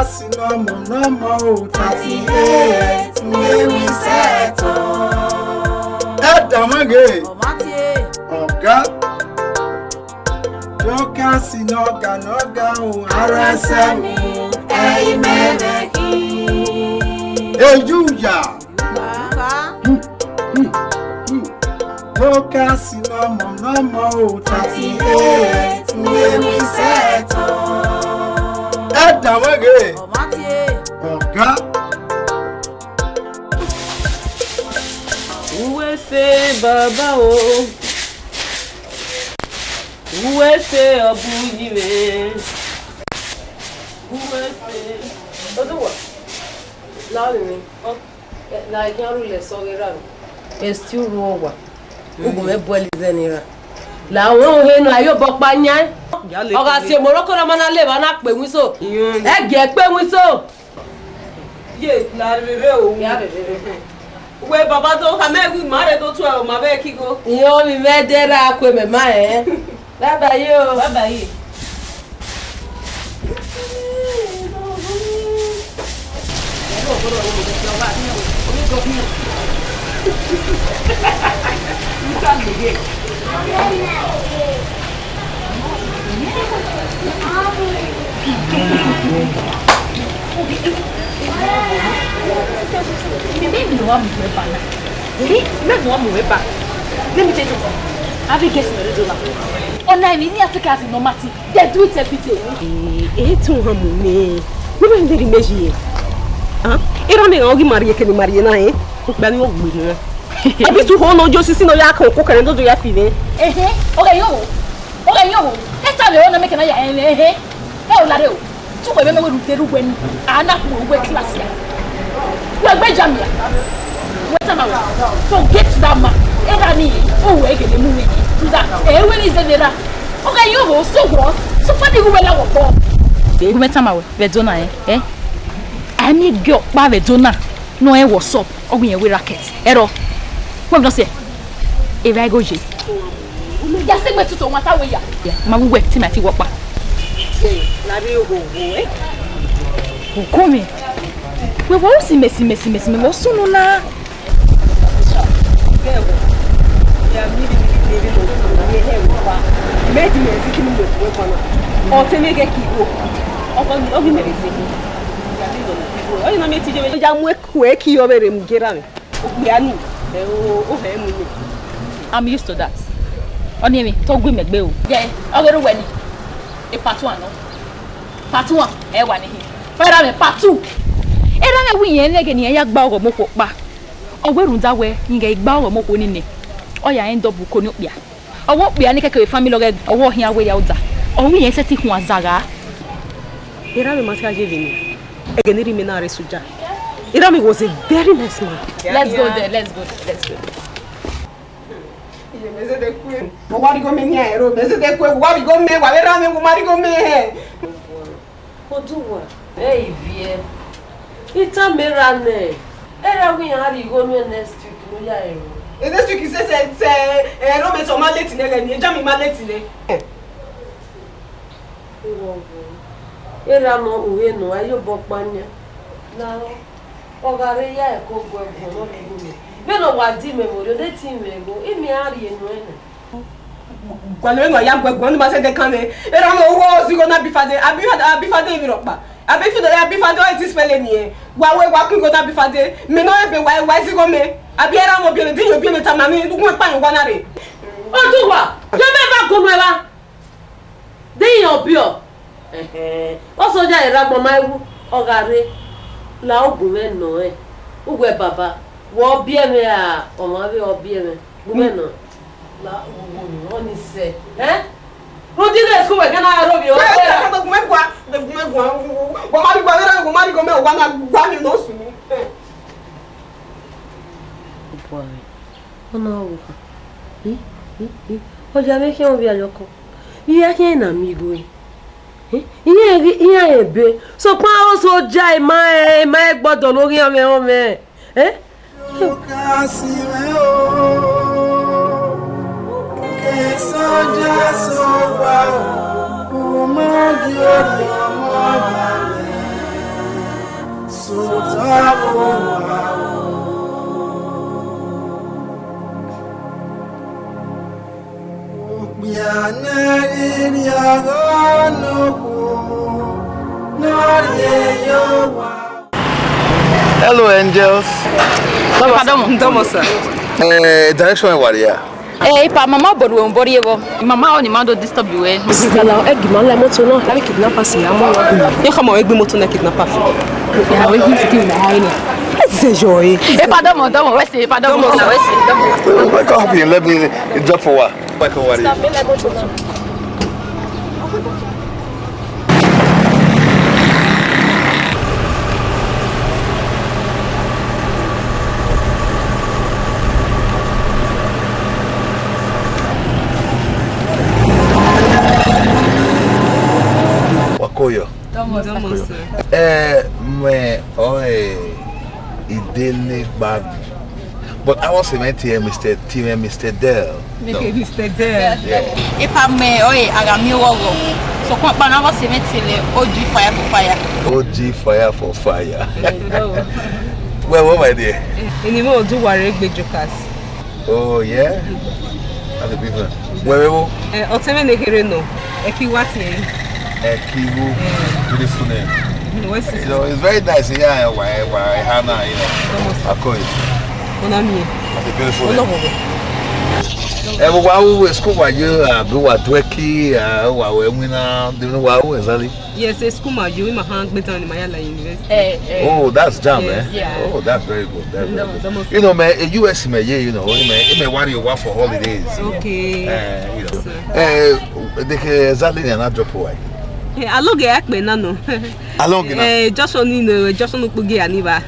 kasi no mo 38 we settle. Damage. Oga. Joka sinoga noga o arasami. Meneki. Ejuya. Joka sinomo no 38 we settle. Damage. Oga. Uwese baba o. Uwese abuyire. Uwese. Oduwa. Lawimi. Na Eghianruwa sogera. Estiu ruwa. Ugume boili zenira. La won he no ayo bopa nyan. Oga si Morocco na mana le ba na pe wiso. Ege pe wiso. Ye la bebe o. Ya bebe. We baba to ka me mare to tu o ma be kigo. Yo mi me dera ko me ma Baba yo. Baba yi. Let me tell you something. Have you guessed the dollar? On I mean, you take as normative. They do it every day. It's on me. Never in the measure. Huh? It only ogi Maria can marry na eh. Bani wo gbe na. Abi tu ho no jo sisi no ya kan ko kan do ya fi ni. Okay yo. Okay yo. Eta le ona make na ya o la re o. Tu ko be me we teru gbe ni. Ana ko we class ya. We gbe jam ya. Forget that man. Erani, oh, we get the movie. That, when is the vera? Okay, you go, so what? So funny, who will have a call? You met some of Vedona, eh? I need girl, by Vedona. No, I was up, or we are rackets. Error. What does it? If I go, just say what to what I will. Yeah, my wet Timothy Wapa. Lario go, eh? Who call me? We won't see messy, what's soon now? Yeah, me I'm used to that. Only me, talk with me, Bill. Yeah, I'll get a wedding. A part one, no? Part one, one here. But I'm a part two. And I win again, yak bow or moko back. Or where that way, you get bow or moko in it. Or you end up with Konopia. I won't be a family or walk here way out there. Or we ain't setting one zaga. Irami must have given me. Again, Minari Suja. Irami was a very nice man. Let's go there, let's go. What go me here? What go me? What go me? What do what? Hey, Vie. It's a mirror. Era we are go next week. Next week he says Rome so mallet in the jam mallet in Era no uwe no ayo bokpanya. Na ogare ya e ko gbo no me. Be no wa di memory de ti me go. Imi ari enu ene. Gwalo no ya gbo no ma se de kan e. Era no wo si go na bifade. Abifade mi ropa. Abifade it is spell ni. Wa we wa ku go na bifade. Me no e be wa si go me. Abiera mo bi di yo bi me ta ma mi du pa ngwa na re. O du wa. Je me ba go me wa. De yo bio. Osoja iragbo maiwu ogare la ogunme no ugwe baba wo bi eme a omo bi obi eme gume no la ogun oni se rodi le ko we gana robi o ka gume gwa wo mari gwa me wa na gwa mi no su ni boy ona o oja me ke o bi ayoko iya ke na mi go Iye ebe so pa o so jai ma gbodo lórí ome Kasi me o ke soja so wa o mo di o mo ba Hello, angels. Direction Uwadiae. Pa mama bodu mbori ebo. Mama oni mando disturb you eh. Sala egima la moto no, la kidnapper si amo. E kama egbe moto na kidnapper. Ya we hit kill na haini. C'est joyeux. Pardon, ouais c'est pardon. My coffee, let me drop for what? Like Uwadiae. Wakoyo. Idele bag. But I was meant to Mr. Tim and Mr. Dell. Mr. Dell. Yeah. If I'm agami wogo. So kwa bana was meant to OG fire for fire. OG fire for fire. Well, what my dear? Anymore do worry big jokers. Oh yeah. Other people. Where we? Oteme nekereno. Ekiwati. Ekiwu. Beautiful name. You know, it's very nice here. Why Hana, you know. Akoy. Onami. It's a beautiful name. Wow, school why you do a dweki, yes, a school my you in my hand better in my university. Oh, that's jam, eh? Yeah. Oh, that's very good. That's very good. You know, man, US may you know, it may worry you work for holidays. Okay. You know. They exactly not drop away. I look at me, no. Along just only just on the Pugi Aniva.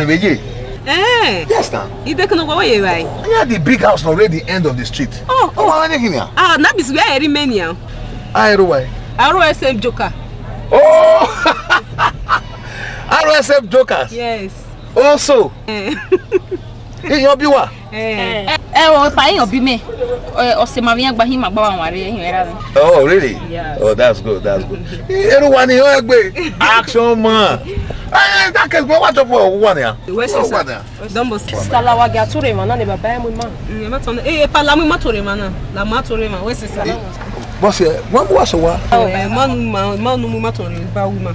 Maybe. Yes, now. You don't know why you right. Yeah, the big house already end of the street. Oh, that is where many. ROSF Joker. Oh, ROSF Jokers. Yes. Also, in your viewer. Oh, really? Yeah. Oh, that's good. That's good. Everyone in your action, man. That can go watch up for 1 year. Where's this? Stalawa Gature, man, and the Babamu man. Palamu Matore, man. La Matore, man. Where's this? What's it? What was a what? Oh, Manu Matore, Bawuma.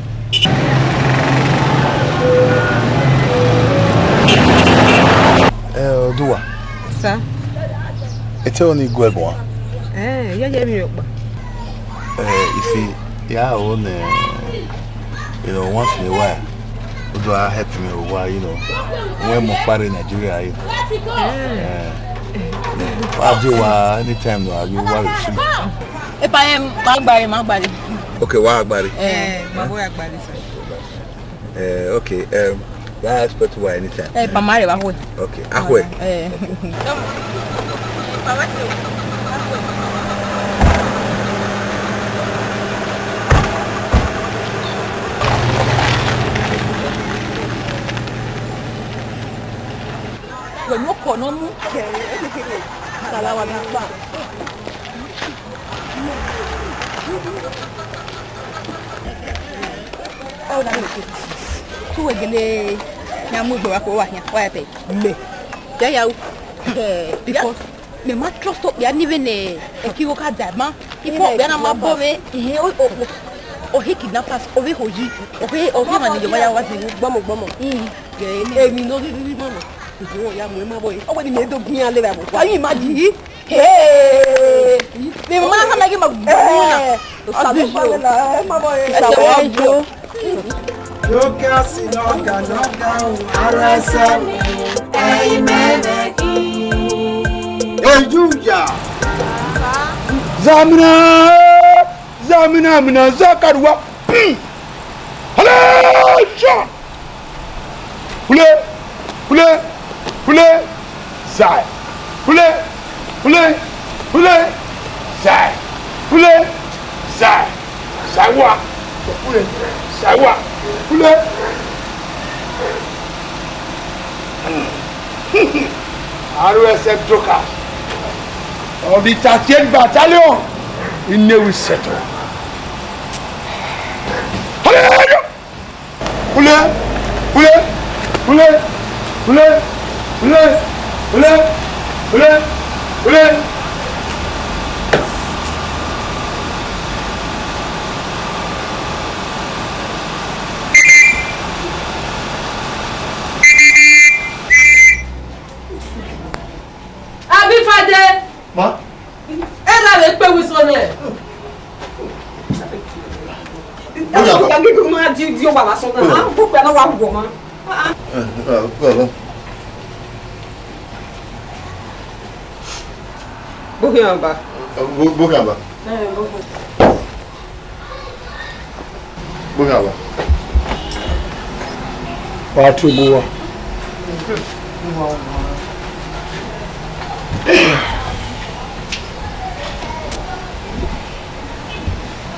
Dua. Sir? It's only good one. Yeah, you see, yeah, on you know, once in a while, do I help me a while, you know, when my father in Nigeria, I'll do anytime you want to see. If I am Magbari. Okay, Magbari. Okay, I expect to anytime. Okay, Ahwe. No konomu salawa napa oh na tu wegele nyamu gbe wa ko wa yan wa pe le ya because me ma trust ya ni vene e ki wo ka da ma ifo be na ma bo me o he kidnappers o we hoji o he ma ni yo ya wa ti gbomo emi no ri mama ya mo ma boy o we ni me do gbin ale ba bo wa yin ma di me ma ha na gi ma gbona o sa lo la ma boy sa wa jo Yoga sinoga arasa meneki Ejuja Zamina mina zakarwa Hallelujah Hule sai Hule sai Hule sai Sawa Hule Sawa Hule RSF Joker of the 30th Battalion in Newi Settle. Hallelujah!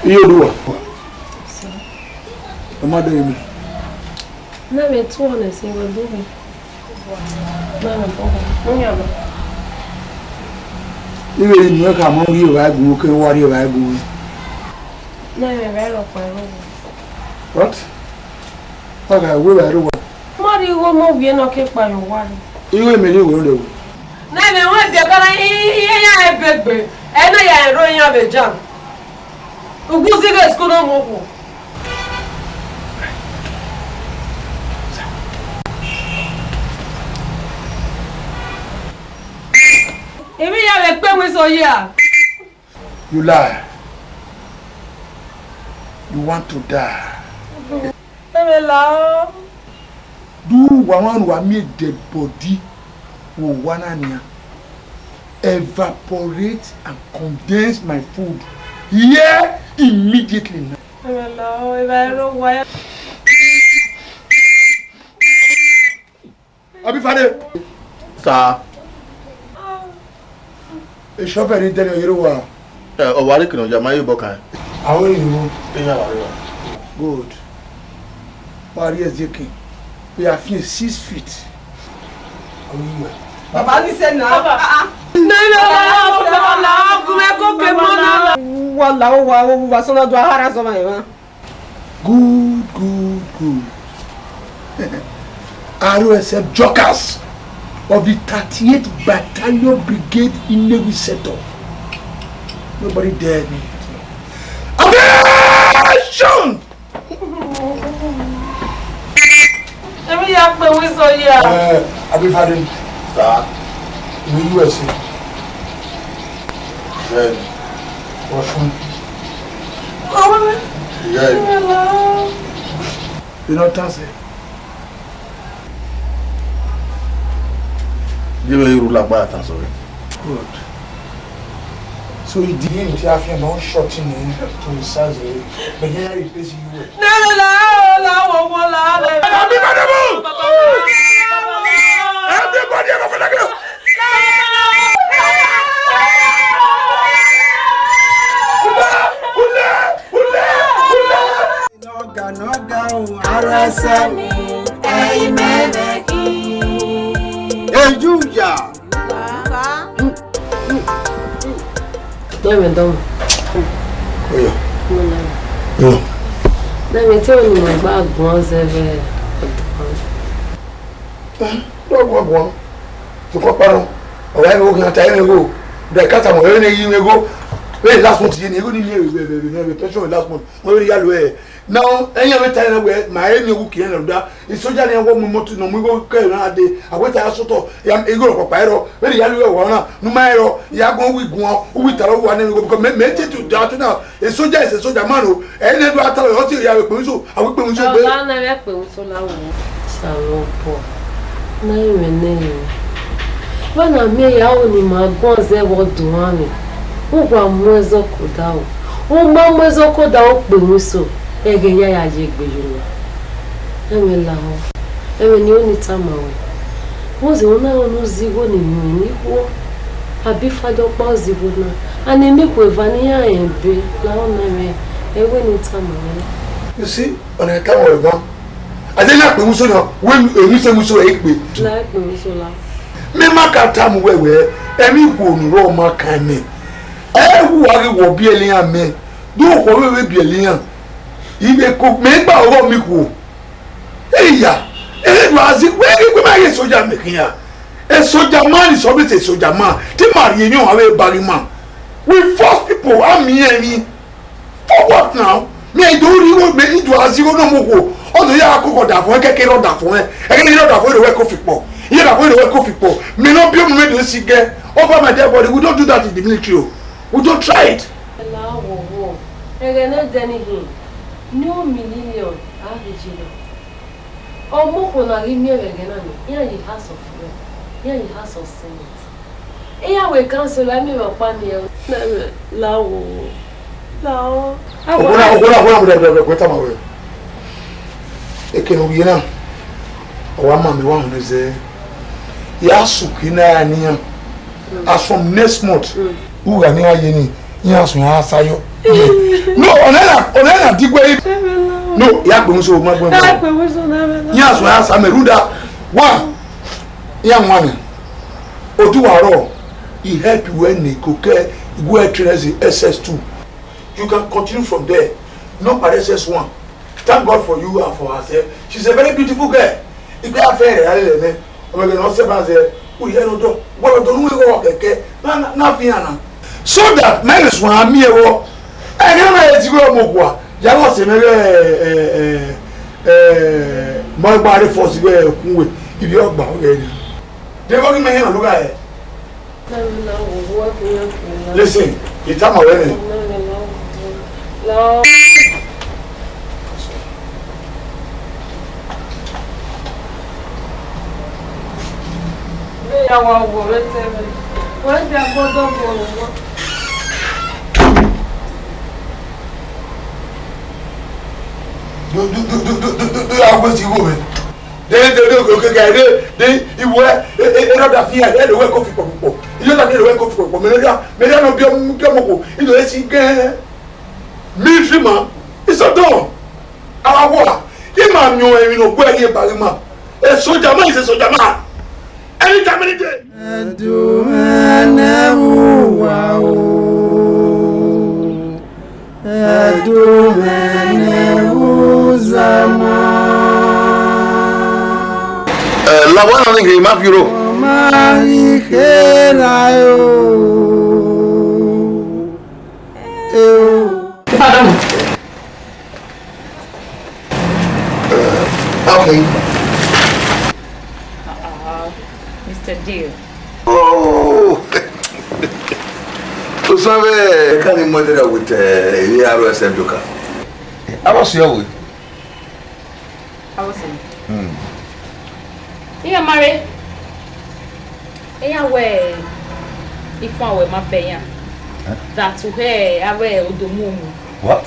Eunice. Mother, you na me tu ona se we bubu na na bo munya ba iwe ni ka mo ri wa gu ke wa ri wa gu na me be lo pa ro what aga we wa ro mari wo mo bi no ke pa yo wa iwe me ni wo ro na me won de kara ya ebegbe e no ya ro yan be jam ugu zige school no mo ko you lie. You want to die. Do one make dead body will one evaporate and condense my food here immediately now. Abifade. Sir. A shopper in Eghianruwa. Owari kino jama you bokan. How are you? Eghianruwa. Good. Maria Zeki. We are 6 feet. How are you? Baba ni se na. Good. RSF jokers of the 38th Battalion Brigade in Esoja. Nobody dared me. Attention! Abifade. Sir. In the USA. Yes. Yes. You know Tansi? Give me a rule about that, sorry. Good. So he did him to have no shot in him to his surgery. But here he plays you. Everybody have a go. Last month, you go last month. Now, any other time where my enemy who can that is so jolly and woman to no go carry on a day. I went to Soto, Yam Ego Papiro, very Yalu, Numero, Yago, we go, we tell one and go make it to that now. A soldier is a soldier man, and then I tell you, you have a pencil. I will put so loud. So poor. No, when I may only my guns ever do me. Ugwa mwezo kodao. Uma mwezo kodao kbemuso. Ege ya ya je gbeyuna. Ewe la ho. Ewe ni oni tamawe. Wozi ona onu zigo ni ni wo. Abi fado pa zigo na. Ani mi ko evania enbe la ona me. Ewe ni tamawe. You see, on a time we go. I dey na kbemuso na when Eunice muso ekpe. La kbemuso la. Me makata mu wewe. Emi ko nu ro ma kan me. Who are you be alien me? Do what be alien? If cook me by what me cool. Hey, ya, it was it where you buy a soldier make here. A soldier man is always a soldier man. The Marion, you have a body man. We force people, I'm me. For what now? Me do you me it was you no more. Although you are cook that one, get on that one, and you know that way the work of people. You know that way the work of people. Me not be able to see get over my dead body. We don't do that in the military. We don't try it. No million. Omoruyi na give me again. Here in the house of prayer. Here in the house of Senate. Here we cancel. I mean, my family. Lao. Ogbono. Ekeno bi na. Owa ma mi wa hun ze. Ya sukina aniyan. As from next month. Who are near Yeni? Yes, we are Sayo. No, Onena, Digway. No, Yakuso, my boy. Yes, we are Sameruda. One young man. Oduaro, he helped you when he could go at SS2. You can continue from there. No SS1. Thank God for you and for herself. She's a very beautiful girl. If they are fair, I'm going to say, so that minus one me wo and you know it's go mogwa ya no se my body force go kunwe if you ogba already they go me here look at listen it's time already no Why do I go down? Do I want to go? They look okay. They were another fear. They were coffee for people. You don't need to wake up for Media no Biomoko. You know, it's again. Military man, it's a door. Our war. Imam, you know, where you are, man. A soldier man is a soldier man. Anytime, any day. La buena no que más puro. Okay. Mr. Deal. Oh. Tu sabes, can you model with Eghianruwa? I was here with. I was in. Yeah, married. Yeah, where if I were my pay, that's where I wear the moon. What?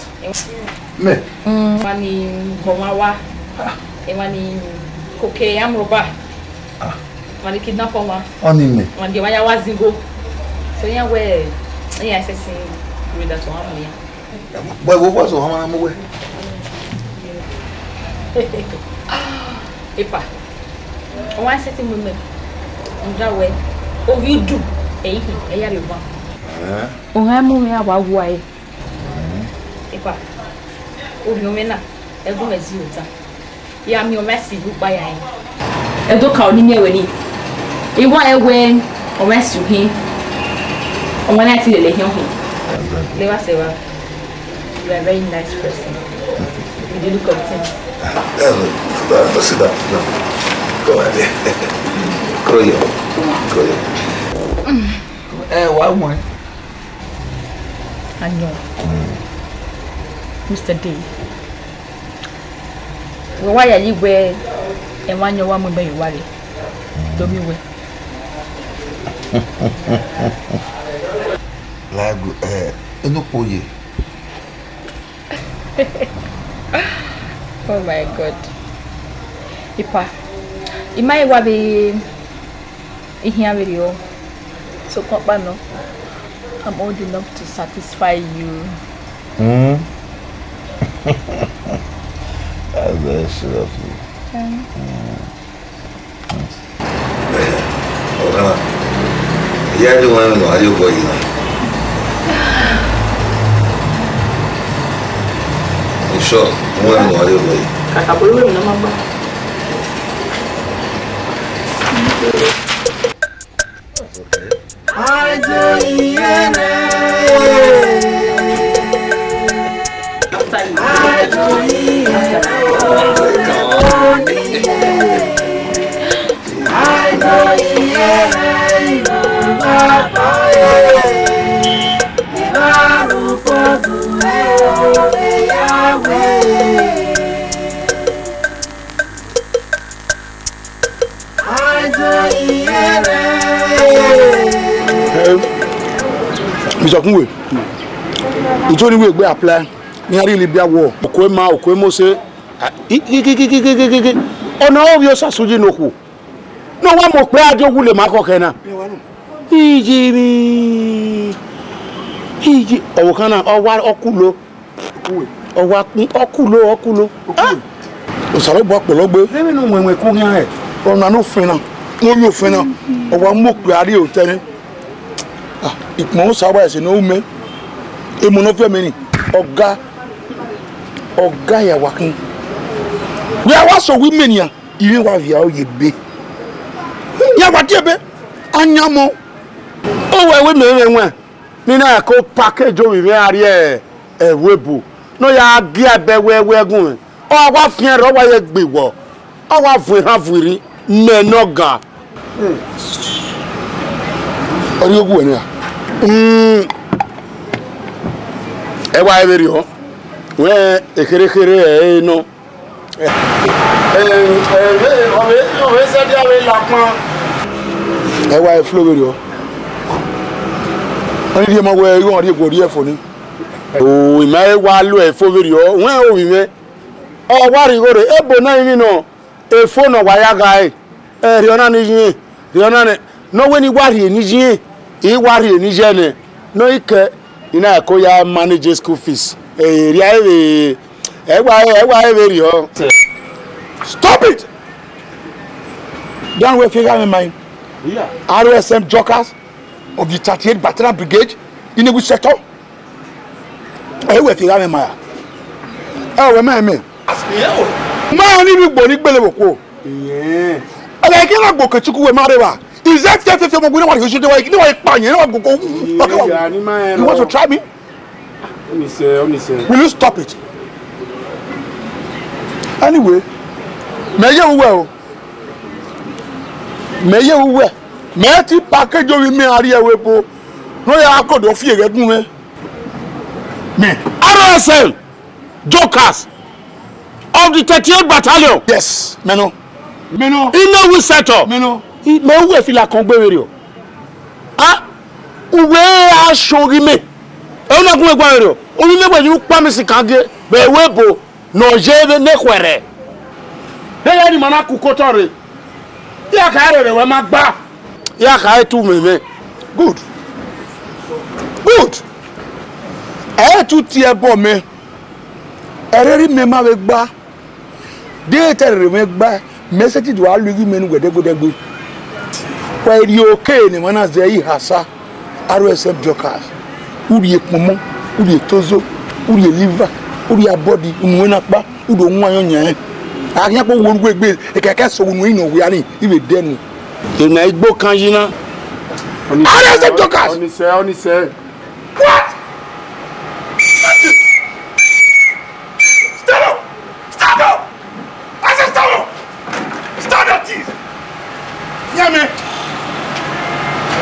Me? Money, Gomawa, money, cocaine, Eghianruwa. Money kidnap one. Only me. When the wire was go. So, yeah, where, yeah, I said, with that one. But what was the one away? Epa. One setting woman. Uwadiae. Oh, you do. Eghianruwa. Omoruyi Awawae. Epa. Oh, no mena. Ego meziota. Ya mi o mercy bu pa yan. Edo ka oni mi weni. Iwa ewe o mercy hin. O wana ti lele hin hin. Lewa sewa. You are a very nice person. You look content. Sit down. Go ahead. Croyo. One more. I know. Mr. D. Why are you where and one your woman by worry? Don't be way. Like, no poye. Oh my God. Ipa. It might well be Eghianruwa. So, Kopano, I'm old enough to satisfy you. That's very sure of you. Sure, one more way. I do Isokunwe. Ijoni we gbe apply. Ni ari le bia wo. Okwe se. Ona obio sasuji noku. No wa mo pe ajogun le ma koke na. Iji owo kana owa okulo. Owa okulo. Osare bo pelogbe. Lemi no wenwe ku yan e. Ona no fin na. No yo fin na. Owa mo pe ari o teni. Ipon sawa ese no me. Emu no fe me ni. Oga ya wakin. We are also women here. Even wa via o yebe. Ya wa tiebe. Anyamo. O we me ni na ko package o we ari webu. No ya gi abe we gun. O wa fian ro wa ye gbewo. O wa fun han furi menoga. Ori ogu eni a. E wa e beri ho. We ekere no. Ove se dia we la pon. E wa e flow beri ho. Oni di ma we yo ori egori efo ni. O ima e wa lo efo beri ho. We o wi me. O wa ri gore ebo na yin no. Efo no wa ya ga e. Ri ona ni yin. Ri ona ne. No we ni wa ri ni yin. I wa ri ni je ne. No ike ina ko ya manage school fees. Ri ai Ewa very ho. Stop it! Don't we figure in mind. Yeah. RSM Jokers of the 38th Battalion Brigade in which sector? We figure in mind. We me. Ma ni bi gbo ni gbele boko. Yeah. Ala ki na gbo kechuku we marewa. Is that 50 mo gbo ni wa ke shute wa ni wa ipa yen wa goko. Yeah, ni ma You want to try me? Let me say. Will you stop it? Anyway, meye uwe me ti package o mi ari ewe po no ya akodo fi egun me RSM Jokers of the 38th Battalion. Yes, meno Ino we settle. meno Me uwe fila kan gbe were o. Uwe asori me. E una gun egba were o. Omi me gbe pa mi si kange be webo no jebe ne kwere. Ya ni mana ku kotore. Ya ka re we ma gba. Ya ka tu me. good. Tu ti e bo me. Ereri me ma we gba. De tere me gba. Message do alugi me nu gedegbo. Kwa ri okay ni mana ze yi hasa. RSM Jokers. Uri ekpomo, uri etozo, uri liver, uri abody, unwe na pa, udo nwa yan. Akin po wo ngwe gbe ekeke so unu ino we ani ibe denu. Na igbo kan yina. RSM Jokers. Oni say. What? Stand up! I said stand up! Stand up, please! Hear me?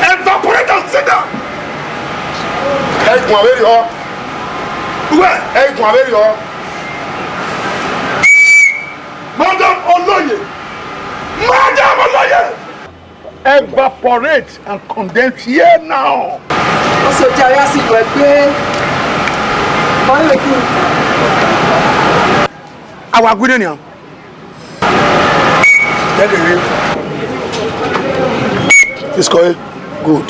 Evaporate and sit down! Hey, come away here. Where? Hey, come away here. Madam Oloye! Evaporate and condense here now! Esoja-Nemwenukhun si gbe pe won le ki Our good name. It's called good.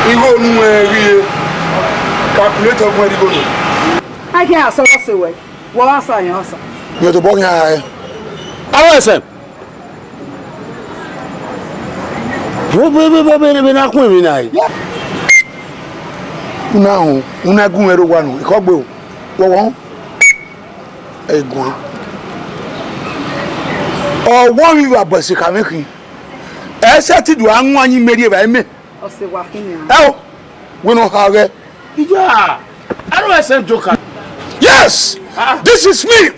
Igo nu eri calculator mo eri go no. I can't say we. What asa yan asa. You to bong ya. RSM. Be na kun mi na yi. Una gun ero wa no. Iko gbe o. Wo won. Egun. Wọ́n rí wà bọ̀sì kàmíkì ẹsẹ̀ tí dùn àwọn anyin mẹ́rin ẹ̀bà ẹ̀mẹ́ Ọ̀sẹ̀ wà fún mi. ẹ̀ wọ́n náà ha rẹ̀. Yeah. RSM Jokers. Yes, this is me.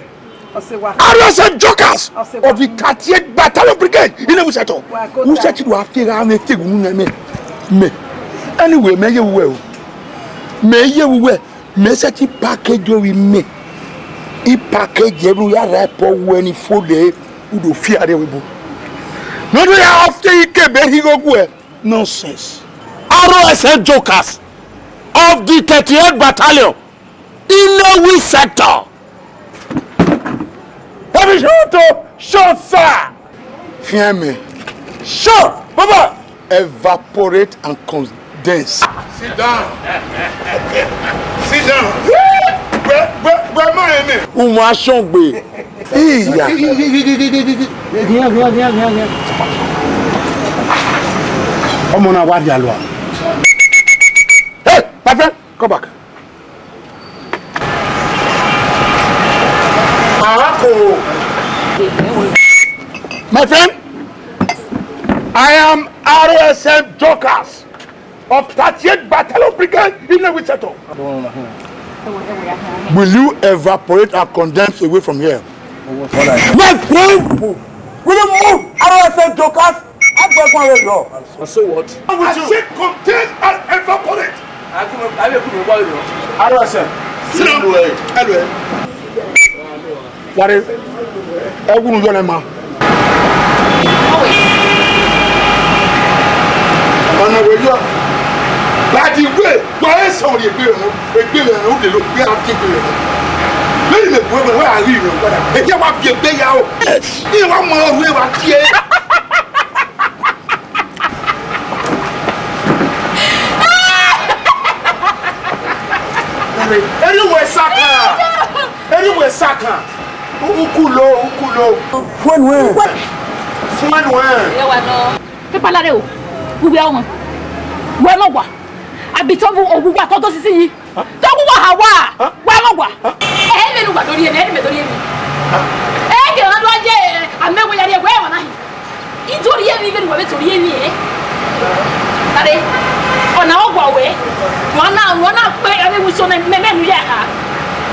Ọ̀sẹ̀ wà. RSM Jokers of the 38th Battalion Brigade ilé ìwúsẹ̀tọ̀ wúsẹ̀ tí dùn àfihàn àwọn ẹ̀fẹ̀ ìwúnú ẹ̀mẹ́ mẹ́ anyway mẹ́yẹ wúwẹ̀ mẹ́sẹ̀ tí package orí mẹ́ i package ẹ̀rù yàrá ẹ̀pọ̀ wọ ẹni fóde udo fear de webo no do ya after ike be higogu e nonsense RSM Jokers of the 38th Battalion in Lewi sector. Have you sure, sir? Fear me. Sure, Baba. Evaporate and condense. Sit down. Sit down. Where my name? Uma Shongbe. Iya. Uwadiae. Hey, my friend, come back. My friend, I am RSM Jokers of 38th Battalion Brigade in Lewi sector. Will you evaporate and condense away from here? My friend, will you move RSM Jokers? So what? I said contain and evaporate. RSM. Sit down. Hello. What is it? Everyone is man. Ọ̀nà wo yọ láti gbé wọ́n ẹ̀ sọ̀rọ̀ ìgbé rẹ̀ ó lè lo gbé àti gbé rẹ̀ lẹ́yìn lè gbé rẹ̀ wọ́n àrí rẹ̀ padà ẹ̀jẹ̀ wá fi ẹgbẹ́ yà ó ní ìwà mọ ọ̀rọ̀ ẹ̀ wá tiẹ̀. Anyway, Saka. Ukulo. When? Yeah, why no? People are there. Who be on? Where no wa? Abitobu oguwa to sisi yi. To guwa hawa. Where no wa? Me no wa dori me dori mi. Ke na do aje amewo ya re gwa wa na hi. Itori ye mi be no be tori ye ni Tare. Ona ogwa we. Wana pe amewo so na me nu ya ha.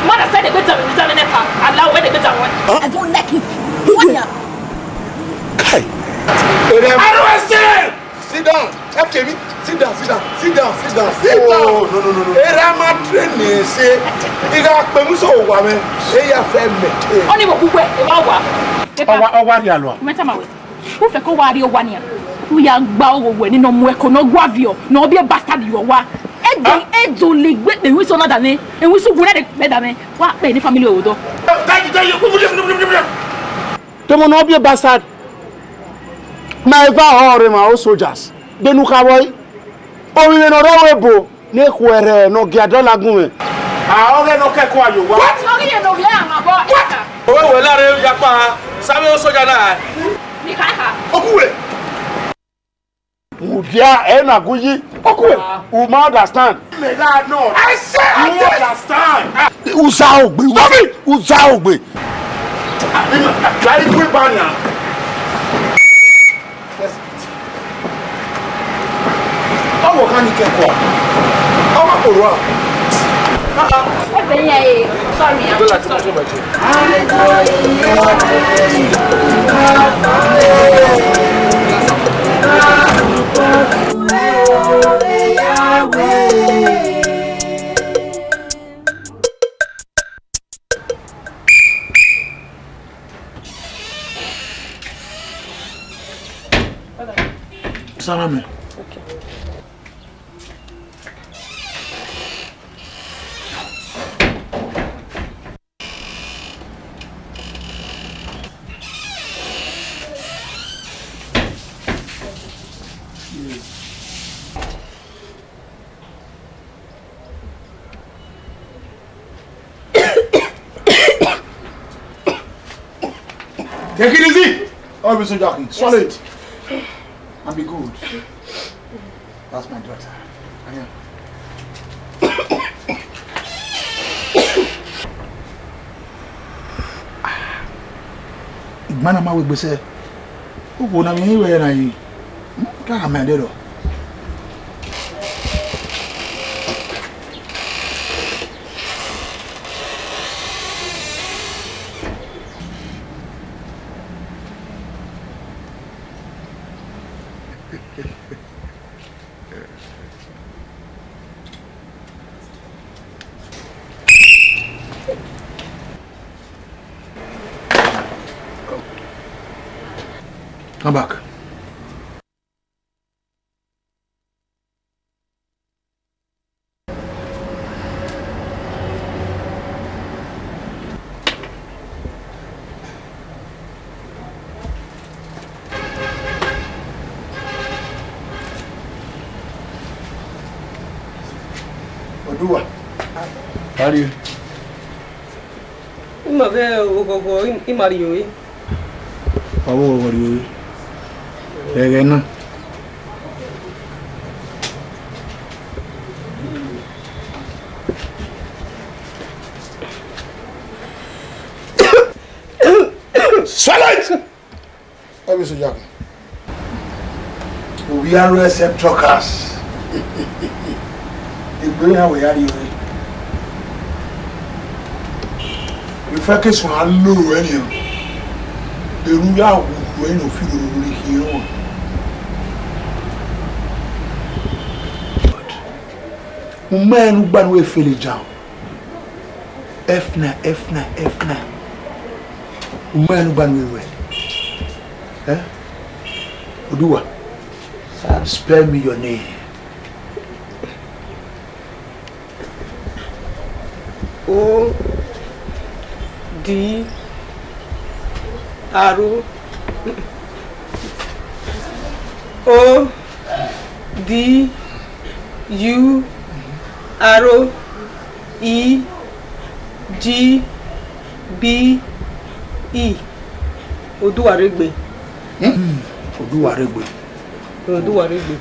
Mother said the better me nepa. Allow where the better one. I don't like it. Kai. How do I say? Sit down. Okay, me. Sit down. Oh, no. Era ma training say. Iga pe mu so wa me. E ya fe me. Oni mo gugwe e wa wa. Uwadiae. Meta ma we. Who fe ko wa ri o wa ni a. Who ya gba owo ni no mu e ko no guavio. No be bastard yo wa. Ejo le gbe pe wi so na dane. E wi so gure de pe dane. Wa pe ni family odo. Tomo no be bastard. Na eva hore ma o soldiers. Benu kaboy. O mi no rowebo ne kwere no giadola gunwe. A ore no keko ayo wa. What no ye no le am abo. O we la re yapa. Sabe o soja na. Ni kai ha. Okuwe. Udia na guyi. Okuwe. U ma understand. Me la no. I say I understand. Uzaogbe. Stop it. Uzaogbe. Try to quit banya. Ọmọ kan ní kẹ́kọ̀ọ́. Ọmọ kò rọ. Sorry, I'm sorry. Salame. Okay. Take it easy. Always so jockey. Swallow it. And be good. That's my daughter. Mana ma we gbese. Ugo na mi we na yi. Ka ma de do. Come back. Odua. How are you? Ima ve ogogo imariyo yi. Awo wariyo. Egena. Silence! What is it, Uwadiae except truckers. The brain how we are you. We focus on low any. The ruler when you feel really here. Man who ban we feel it down. F9. Man who ban we eh? Odua. Spare me your name. O D R O D U R E G B E Oduwaregbe. Oduwaregbe. Oduwaregbe.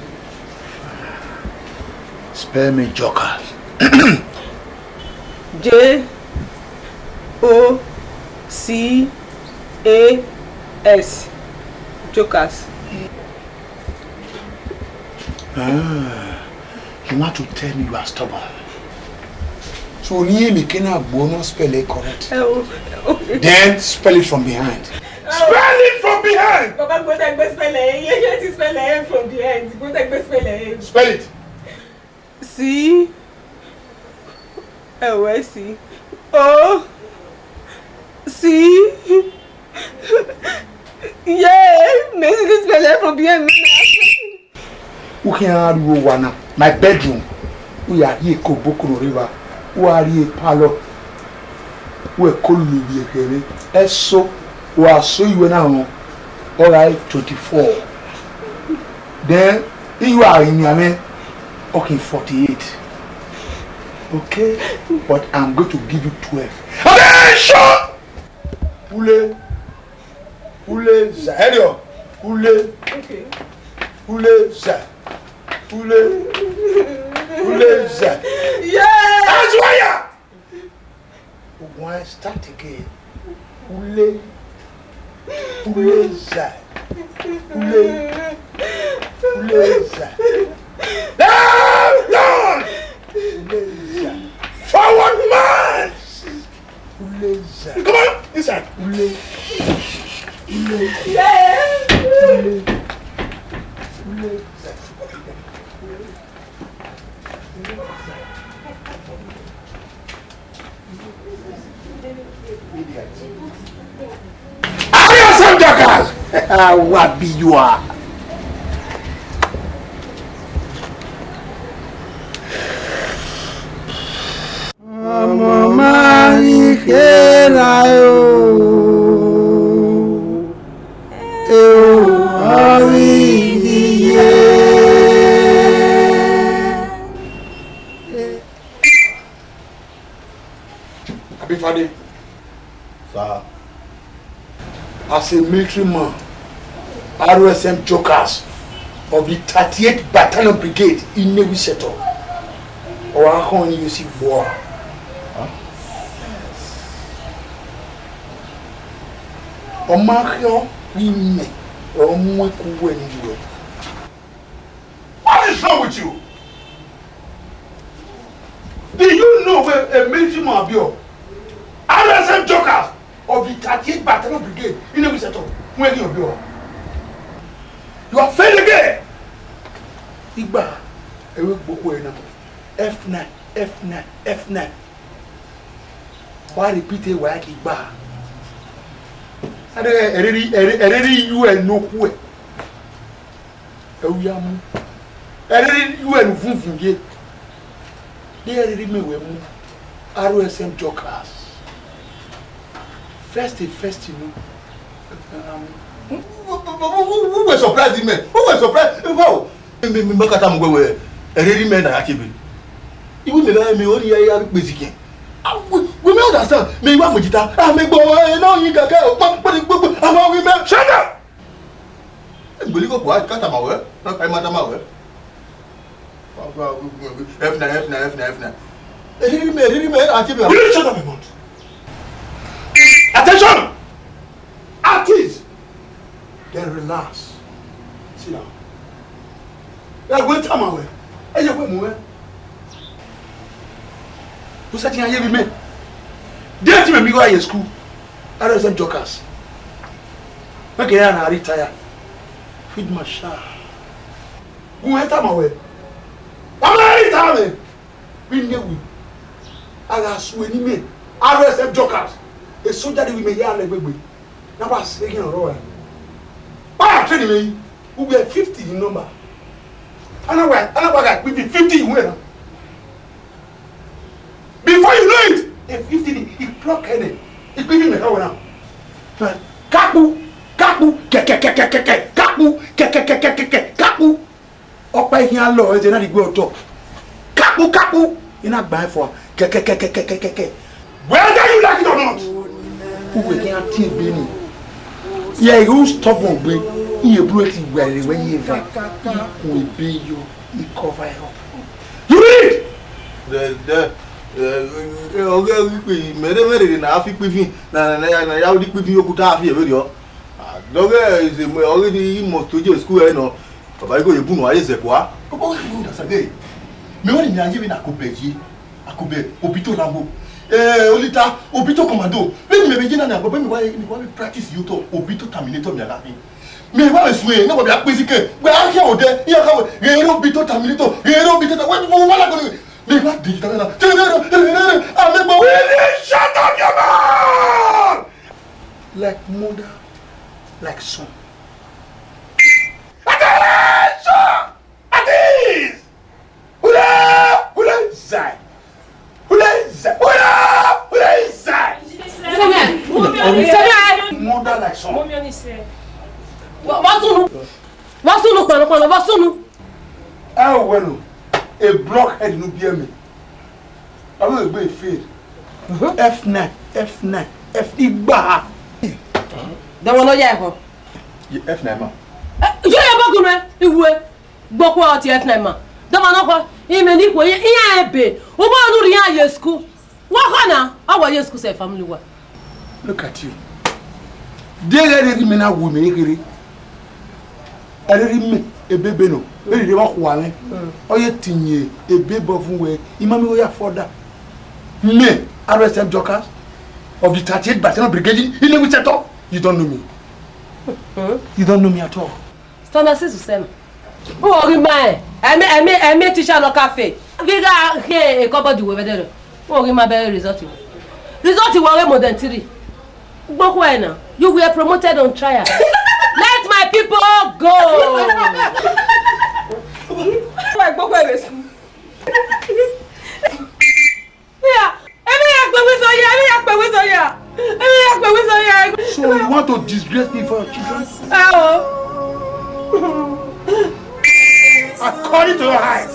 Spare me jokers. J O C A S jokers. You want to tell me you are stubborn? So you cannot spell it correct. Okay. Then spell it from behind. Spell it from behind. Papa, go take spell it. You spell it from behind. Go take spell it. Spell it. C O C O C. Yeah, maybe spell it from behind. Eghianruwa, my bedroom. We are here ko Bucknor-Ogbomo. We are here parlor. We are Uwadiae. Eso we are so you now. All right, 24. Then you are in Yame. Okay, 48. Okay, but I'm going to give you 12. Attention! Ule za. Hello. Okay. Ule za. Ule za. Yeah! That's why. Why start again? Ule za. Ule za. Down! Ule za. Forward march! Ule za. Come on, inside. Ule. Yeah! Ule za. I am some jokers. What be you are? Mama ikera Abifade. Sir. As a military man, RSM jokers of the 38th Battalion Brigade in Navy Sector. Or how can you see war? Omakyo ime omweku wenjiwe. What is wrong with you? Do you know where a military man be? RSM jokers of the 38th Battalion Brigade in Navy Sector. When you be? You are failed again. Igba, ewe gboko ena. F9. Why repeat it like Igba? Ereri Uwadiae. Ewuyamu. Ereri Uwadiae. They ereri mewemu. RSM jokers. First, you know. Who was surprised, man? Who was surprised? Wow. Mbakata mgwewe. Ereri men na akibi. Even the me only I basic. We may understand. Me you want mojita. Ah me go now you ga ama we me shut up. Boli go kwa kata mawe. Na kai mata mawe. F9. Really me ati be. You shut up my mouth. Attention. Artists. Then relax. Sit down. Ya go ta mawe. E je ko mu we. Who said you are here me? Did you go to school? I don't send jokers. Okay, I retire. Feed my child. Who went my way? I'm retiring. We knew. I got swinging me. I don't send jokers. A soldier we may hear like baby. Now I'm saying a row. I am telling me, we were 50 in number. And I got 50 in winner. Before you know it, a 50 he pluck any. He give him a how now. Kapu, kapu. Up by here, Lord, and I go to kapu. In a buy for whether you like it or not. Who we can't take Benin? Yeah, you stubborn, boy. You break it well when you will be you. He cover up. You read. Okay, mere na afi pifi na ya odi pifi okuta afi ebe dio. Doge is already must to just school no. Baba go yebu no aye zekwa. Ko you da sabe. Me woni nyaje bi na kopeji. Akobe obito lambo. Olita obito commando. Me be jina na baba mi wa practice you to obito terminator mi ala fi. Me wa suwe no baba apesike. We a here ode, here ka we. Re obito terminator. Re obito ta we wala go. Me not digital now. Shut up your mouth! Like mother, like son. Attention! Attention! Hula zai. Mother like son. What's Oh well. A blockhead no be me. I will be fail. F9, F9. There will not yet. F9 ma. You are Bucknor. You will Bucknor F9 ma. The man of him and equal in be. Uwadiae school. What now? Our year school say family work. Look at you. Dear Remina woman, I didn't a baby no. Very they walk one. Oh, you tinye a baby of way. Imami we afford that. Me, RSM jokers of the 38th Battalion Brigade. You know which at all? You don't know me. You don't know me at all. Stand as you say. Oh, my! I made teacher no cafe. We got here a couple of over there. Oh, my better result. Result you were more than 3. Bucknor, you were promoted on trial. Let my people go. Like Bucknor school. Yeah, so you want to disgrace me for your children? According to your height.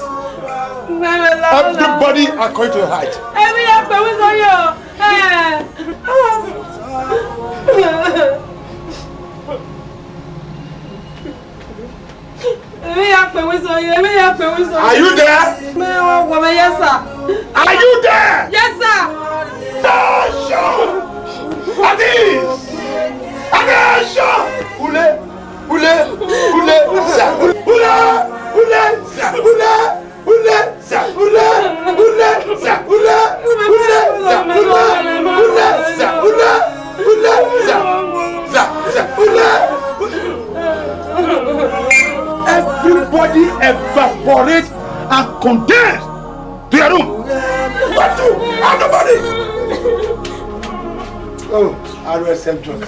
Everybody according to your height. Are you there? Yes, sir. Are you there? Yes, sir. Attention! Everybody evaporate and condense to your room. What do? Nobody. Oh, RSM joke.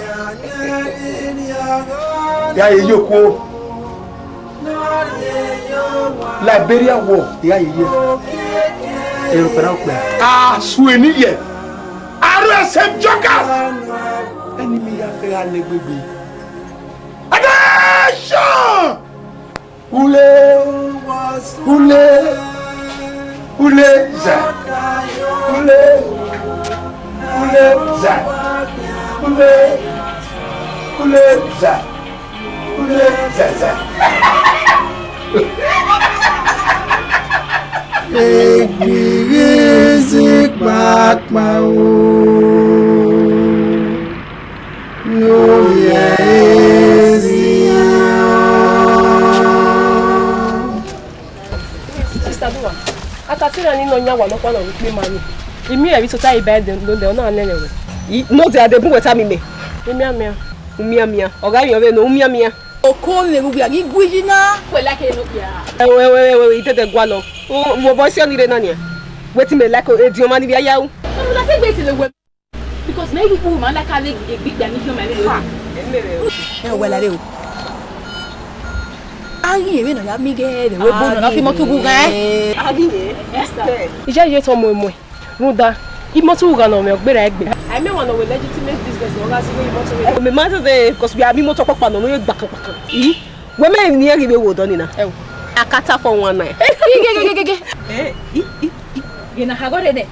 Yeah, you go. Liberia war. Yeah, you. Ah, Sweniye. RSM jokers. Enemy affair baby. Attention! Ule. Ule za. Ule za. Ule za. Ule za. Eghianruwa papa o. No yes. Akatira ni no nyawa no kwa no pe mani. Imi e bi so tai bed do na nene we. No dey dey bun weta mi me. Umia. Oga yan we no umia. Oko me bu ya giguji na. We like e no bia. We tete gwa lo. Mo bo si oni re na ni. Wetin me like e di o mani bi aya u. No na say wait till we because maybe who man like have a big damage no me. We la re o. Ayi we no ya mi ge de we bo no na fi moto bu gan. Adi ye. Esther. Ija ye to mo. Ruda. Imoto uga no me ogbera egbe. I mean one of the legitimate business oga si we imoto we. Me matter dey because we abi moto papa no we gbaka. We me ni eri be wo do ni na. Akata for one night. Ye na hagore de.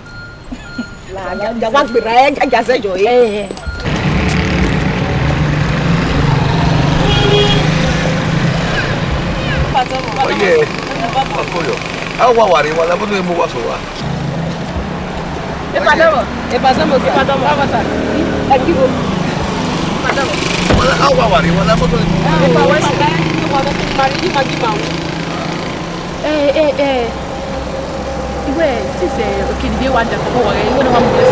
La ya wa gbera e ja se jo e. Oye, apoyo. Agua wari wala bono emu waso wa. Pasamos. Vamos a. Aquí vos. Pasamos. Wala agua wari wala bono emu. Iwe sise okidide wa da ko wa iwe no wa mu se.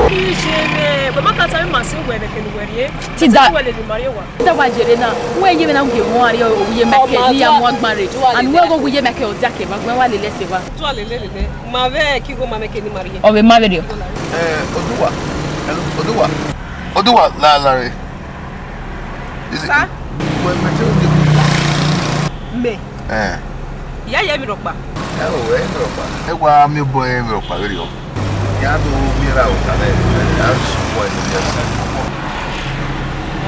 Ijere, we makata me masi we de kenu werie. Ti da we le ni mari wa. Da wa jere na. We ye na nge won ari o ye meke ni ya mo agbare. And we go ye meke o jake ba gwen wa le lese wa. To ale le. Ma ve ki go ma meke ni mari. O be ma ve dio. Oduwa la re. Is it? Sa? We mete o Me. Ya ye mi ropa. Egwa mi boy mi ropa very o. Ya do mira o tale. Ya so boy no ya.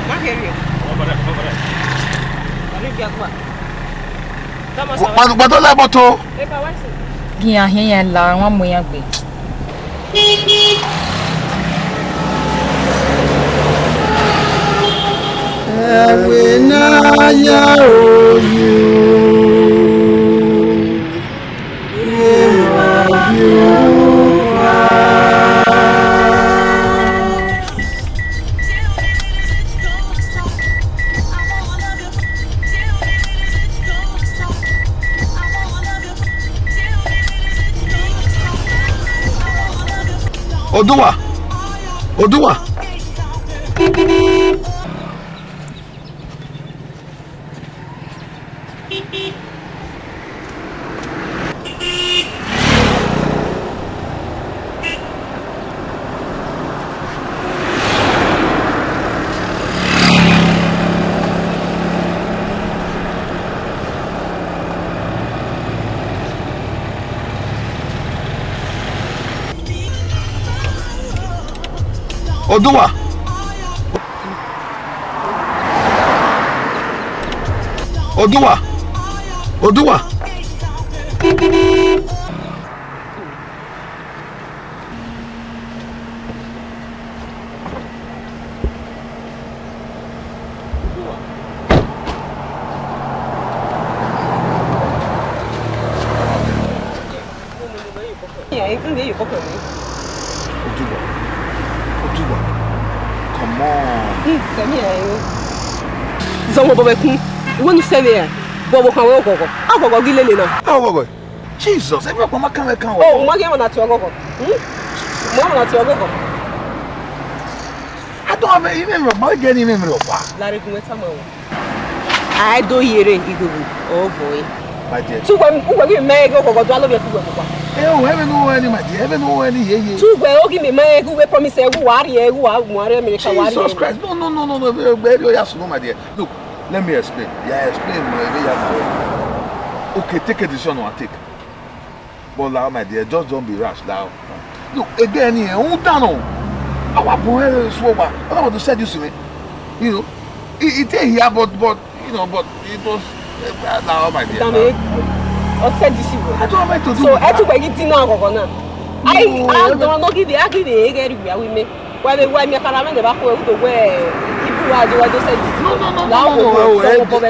Ma herio. Ari bi agba. Tama sa. Wa to la boto. E pa wa se. Bi ahia ya la won mo ya gbe. Ewe na ya oyu. Oduwa. Oduwa. Come on. Zomo bobe kun. Wonu sebe bobo kan we gogo. Agogo gile le na. Agogo. Jesus, every mama can we can. Oh, ma ge na ti ogogo. Mo na ti ogogo. I don't have even remember getting even remember. La re kun weta mo. I do yere igogo. Oh boy. My dear. Tu gwa gi me go gogo do alo be tu gwa. Heaven no any my dear, heaven no any ye. Tu gwa o gi me me go we promise e go wari e go wari America wari. Jesus Christ. No. Very yes no my dear. Look, let me explain. Yeah, explain okay, take a decision or take. But now my dear, just don't be rash now. Look, again here, who down on? Our boy is so bad. I want to say this to me. You know, it here but you know, but it was now my dear. Upset this you. I don't want to do. So I took a dinner gonna. I don't know give the agri get with me. Why they me caramel the back way to where people are doing what say.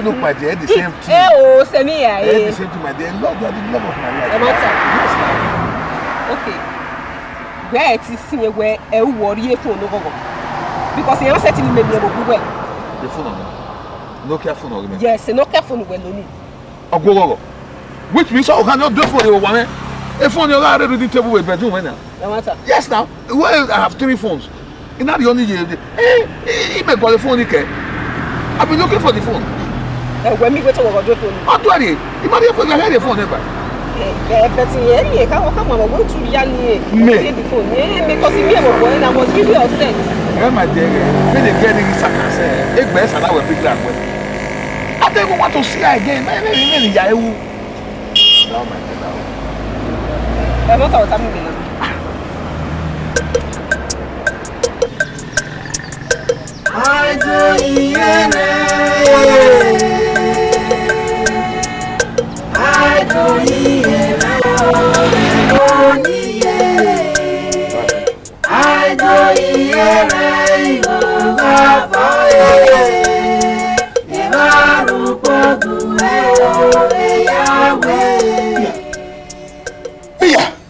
No, my dear, the same thing. Oh, send me The same to my dear. Love, you are the love of my life. Okay. Where it is seen where a worry phone no go. Because you are setting me the phone on Nokia phone on. Yes, Nokia phone well only. Go. Which means I cannot do for you one. A phone you are ready to table with bedroom now. Yes, now. Well, I have 3 phones. And not the only year. He may call the phone. I've been looking for the phone. When we go to our phone. What do you? You might have the phone ever. But yeah, come on, go to Yanni. The phone. Because me and I was really upset. My dear, when they get in Sakas, it best and I will pick that way. I don't want to see her again. No, my dear. I'm not our family. I do Iene. I do Iene. I do Iene.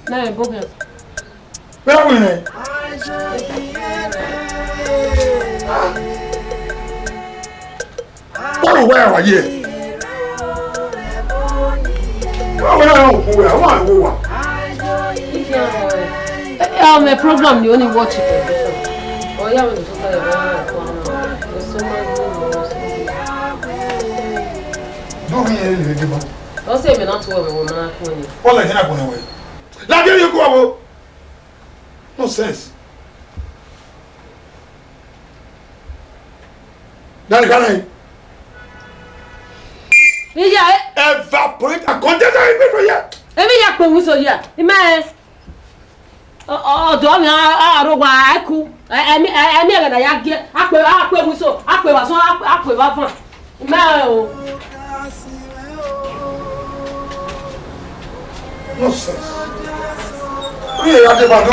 No, Bucknor. Where are we? Oh, where are you? My program, you only watch it. Oh, yeah, when you talk about do me anything. Don't say me not to worry, woman. What are you going away? Now, there you go. No sense. Now, can I? Yeah, evaporate and condense for you. Every yak was so yeah. Imagine. Oh, don't I don't want to. I never that I get. I so. No sense. We are the one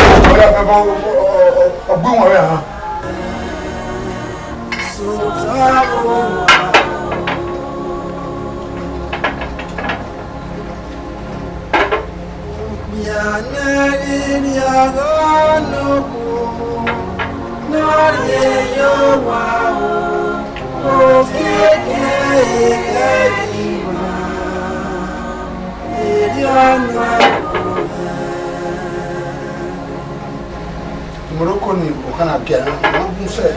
Morocco ni okana kia na bunse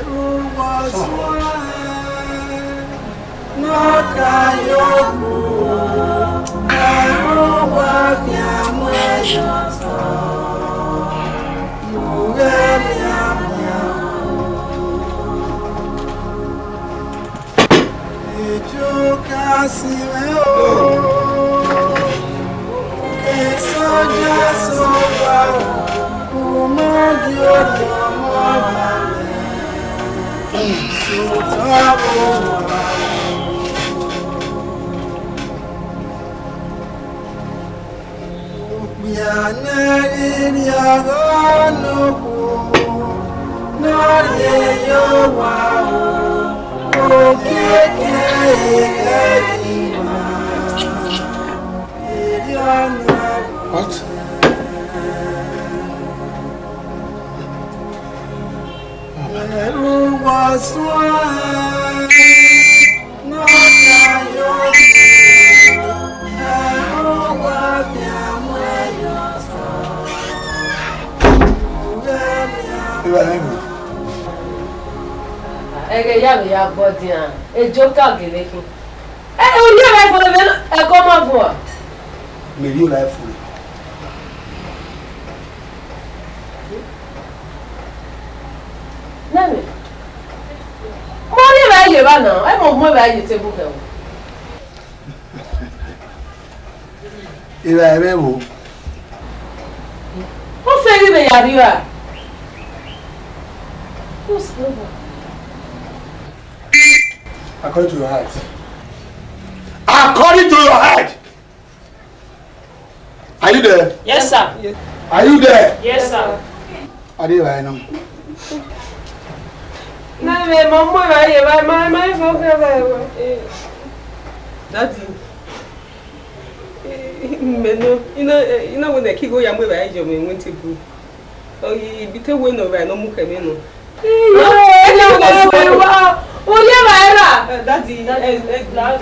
What? Ya body a joker geleki. O ni life for the e come for. Me real life for. Nani. Mo ni ba ye ba na. E mo ba ye table ke o. Ira ebe wo. O fe ri be ya ri wa. Who's over? According to your heart. According to your head. Are you there? Yes, sir. Yes. Are you there? Yes, sir. Are you right now? No, my Daddy. You know when the kid go young with I went to go. Oh, you be tell when over no more coming. Daddy, stand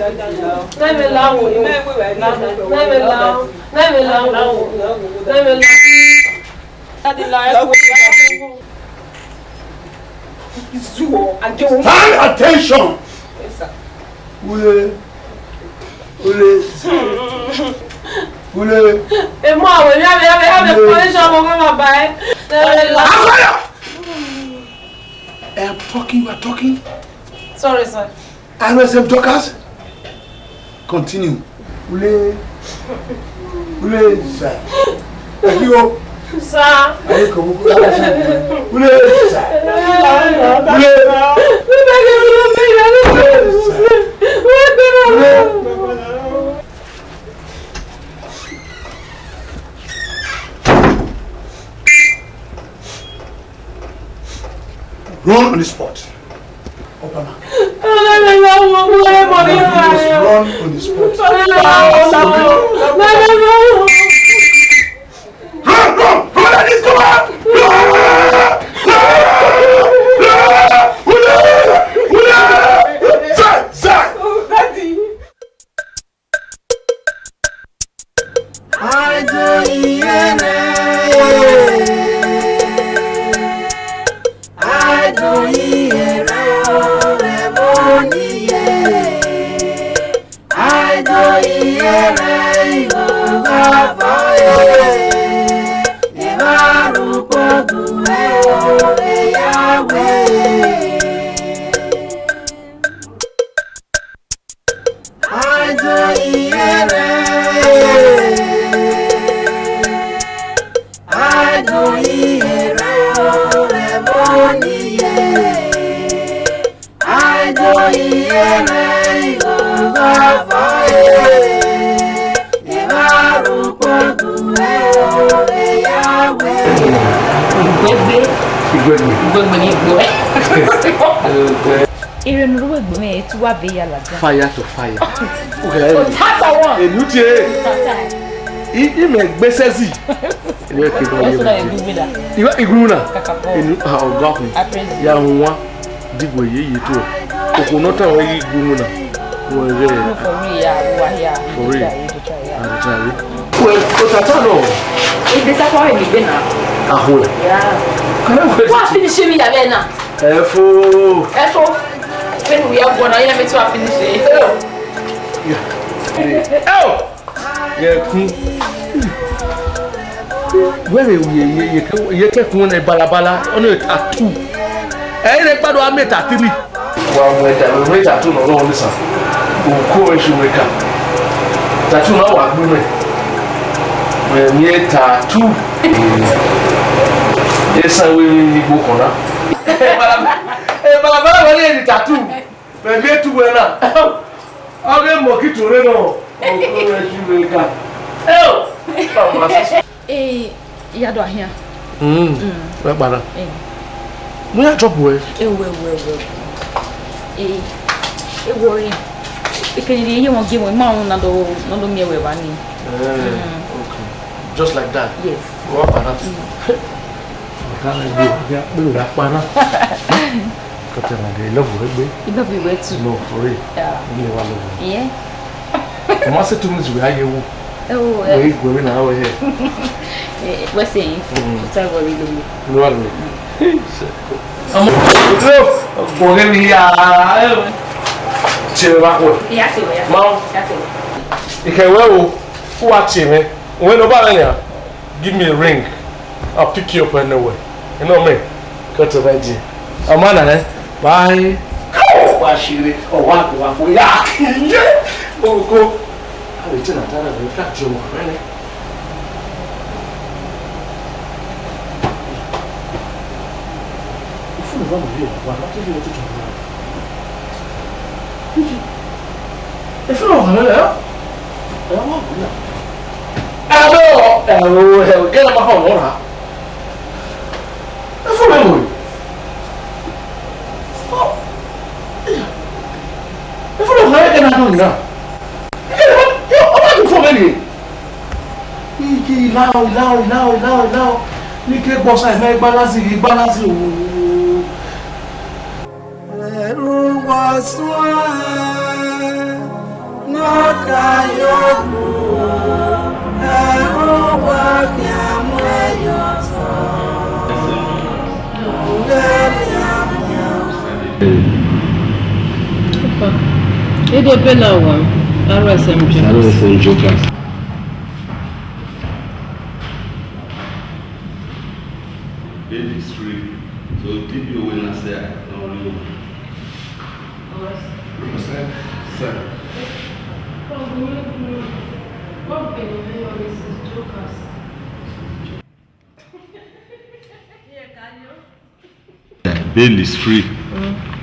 attention. Yes, sir. Ule. I'm talking, you are talking. Sorry, sir. RSM talkers. Continue. Ule, sir. Thank you. Sir. Run on the spot. Obama. Run on the spot. Run! Let this come out! Sir! Oh, Daddy. I do Iene. I do Iene. I do Iene. Fire to fire. Okay. He make besezi. You igruna. Oh God. Ya nwa digwe ye to. Okunota we igruna. For real. Well, Otatano. If this is how you been now. Ahola. Yeah. What finish me ya bena? Efo. When we are going, I am to finish it. Oh! Yeah, where you take one a balabala on it at 2. Everybody I met at 3. Well, wait at 2 no listen. Who courage you wake up. That's not what women. When you tattoo. Yes, I will go on. Balabala wale ni tattoo. Bebe tu wena. Age moki to re no. O ko ju weka. Ya do ahia. We para. Mo ya drop we. Worry. Ikeni ye won give me ma na do me we ba ni. Okay. Just like that. Yes. Go para. Kana ya bu la para. I love you, you love you too. No, for real. Yeah. Yeah. I'm also too much. We are you. Oh, we're going now here. What's saying? What's I worry do? No, I'm going here. Chill back. Yeah, Mom. You can well watch me. When nobody give me a ring, I'll pick you up anyway. You know me? Cut to veggie. Amana, bye. Washiri, or what? Yeah. Oh, go. I didn't tell you that you were really. If you run here, what do you want to do? If you don't know, I don't know. get up on her. That's what I'm doing. That's what I'm doing now. I'm not doing Iki lao. Ni ke boss I make balance o. Ruwaswa Nakayoku It would be no one. RSM Jokers. It is free. So keep your winners there. Sir. Bail is free.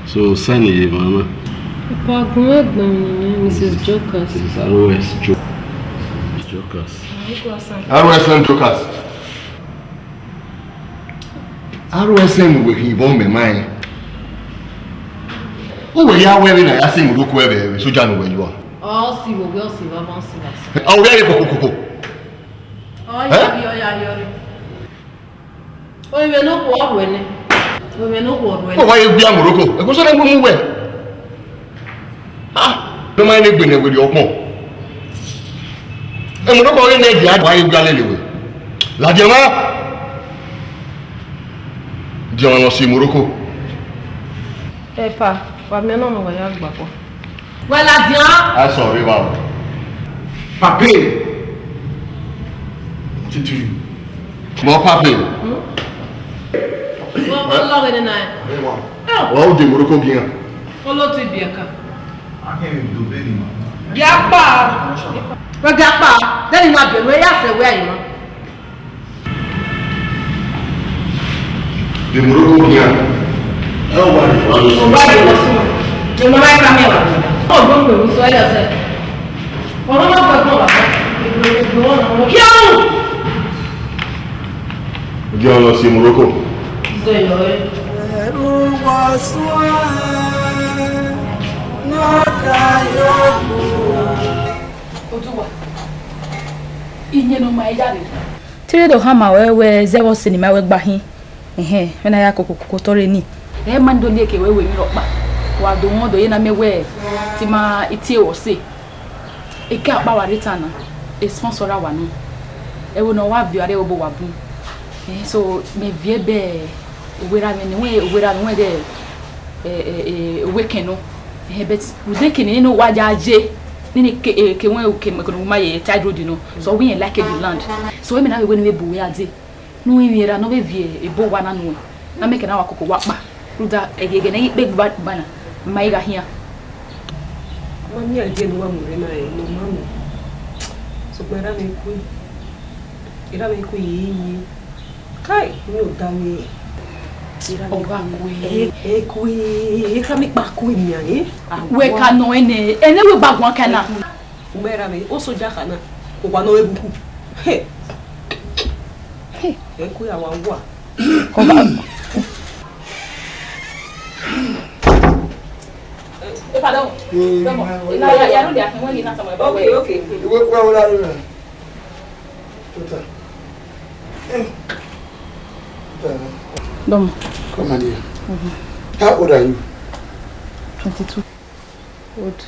So send it, Mama. Mrs. Jokers. This is ROS Jokers. RSM Jokers. RSM will be born my mind. Who were you wearing? I asked him, look where so John where you are. Oh, see, we'll see, we'll see. Oh, where you Oh, yeah. Oh, we're not war winning. We're not war winning. Oh, why you be a Morocco? Because I don't move well. Ah, don't mind it with your mom. I'm not going to get why you got anyway. La Jama. Do you want to see Morocco? Eh, pa, what me no know where you go. Well, I sorry, Bob. Papi. Titi. More papi. What long in the night? Well, the Morocco again. Follow to Bianca. I can't even do Benin, man. Gapa. Well, Gapa. Then you might be where you say where you are. The Morocco again. Oh, what? You know my camera. Oh, don't go. So I said. Oh, no, do you want to see Morocco? Tire do hama we zewo cinema we gba hin when I kokotore ni e man do le ke we mi ropa wa do won do ye na me we ti ma iti o se e ka pa wa return e sponsor wa no e wo no wa bi are obo wa bu so me vie be owera me ni we de weekend no bet we dey kin no wa jaje ni ke won ke me ko ma ye tide road no so we like the land so we me na we ni bu we ade no we era no be vie e bo wa na no na me ke na wa kokko wa pa ruda egege na ipe bana mai ga hia Mami ade no wa mu re na e no mamu so pe ra me ku yi kai mi o da mi oba e ka mi pa ku mi ani we ka no ene we bagwan kana umera me o so ja kana ko wa no ebuku he e ku ya wa wa ko ba pardon vamos ya no dia kan wani na sama ba okay We kwa wala ro. Tota. Dom. Come on here. How old are you? 22. Old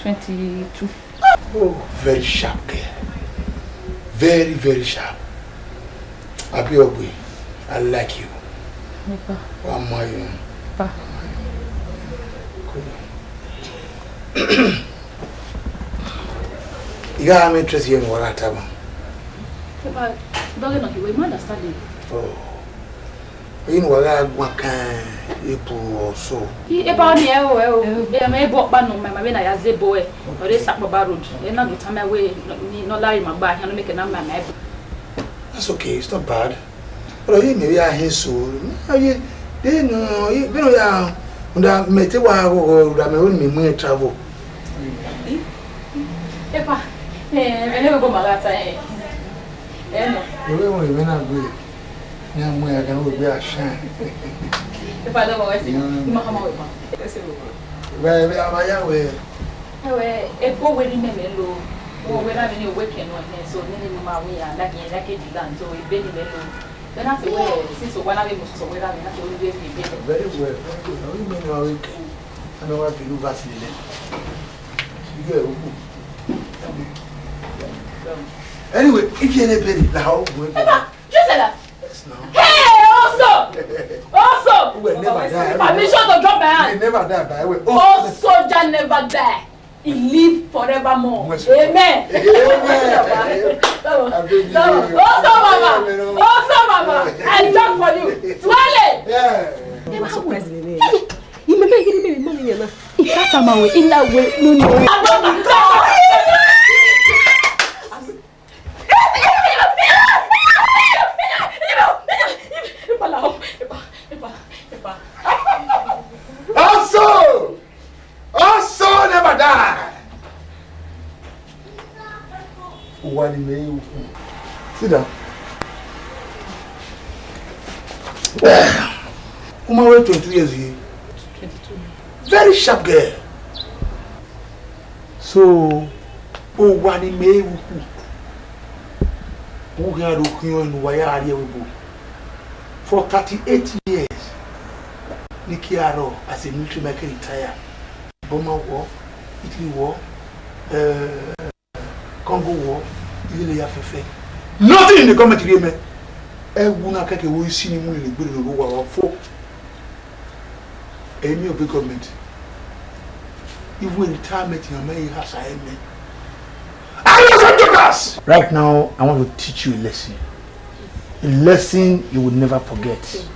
22. Oh, very sharp girl. Very, very sharp. Abiogwe, I like you. Papa. One more you. Papa. You got me interested in what I tell you. Papa, don't know you understand it. Oh. You know what kind people also. He about the I may walk back no my when I as a boy or they sap about road. They're not the time away, not lying my back and make a number. That's okay, it's not bad. But I maybe I hear so. You know, you know, when I met you, I will travel. Papa, I never go my last The way we went away, young way I can be a shine. If I don't know what you know, Where we are my way. If we were in the middle, or we're having a weekend on here, so many of we are like a land, so we've been in the middle. Then after since one of them was so we're having a very well. I remember a week. I know what to do vaccinated. Anyway, if you're a penny, now we're going to hey, also, we never die. Permission to drop my hand. We never die, by the way. Soldier never die. He live forevermore. Amen. Also, Mama, I jump for you. Swallow. Yeah. What's surprising? You may make it money. If that's my way, in that way, no. Also never die. Uwadiae. Sit down. Umaruyi 22 years old. 22. Very sharp girl. So, Uwadiae. Eghianruwa for 38 years. Nikiaro as a military maker retired. Burma War, Italy War, Congo War, nothing in the commentary. Everyone can go see him in the building of War for any of the government. If we retirement in America, has I mean. Right now, I want to teach you a lesson. A lesson you will never forget.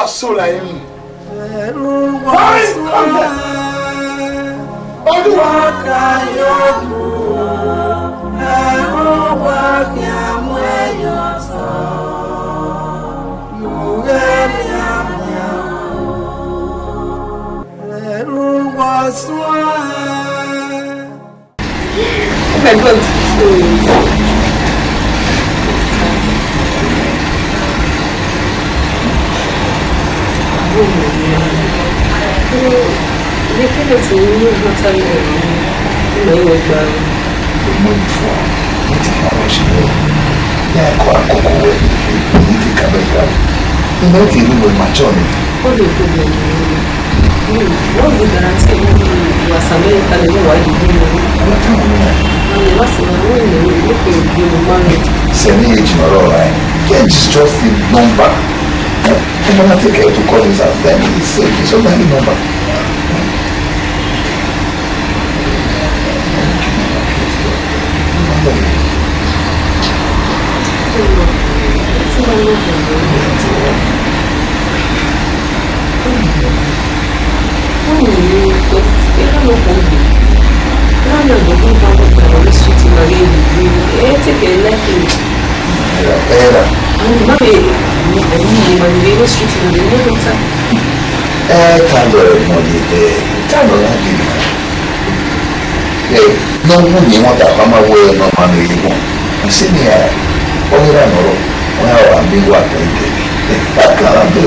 So like him. Just the number. I'm gonna take care to call his house. Then it's only number. No, you want to come away, no money. You see me, oh, I know. Well, I'm being what I did. That can't do it,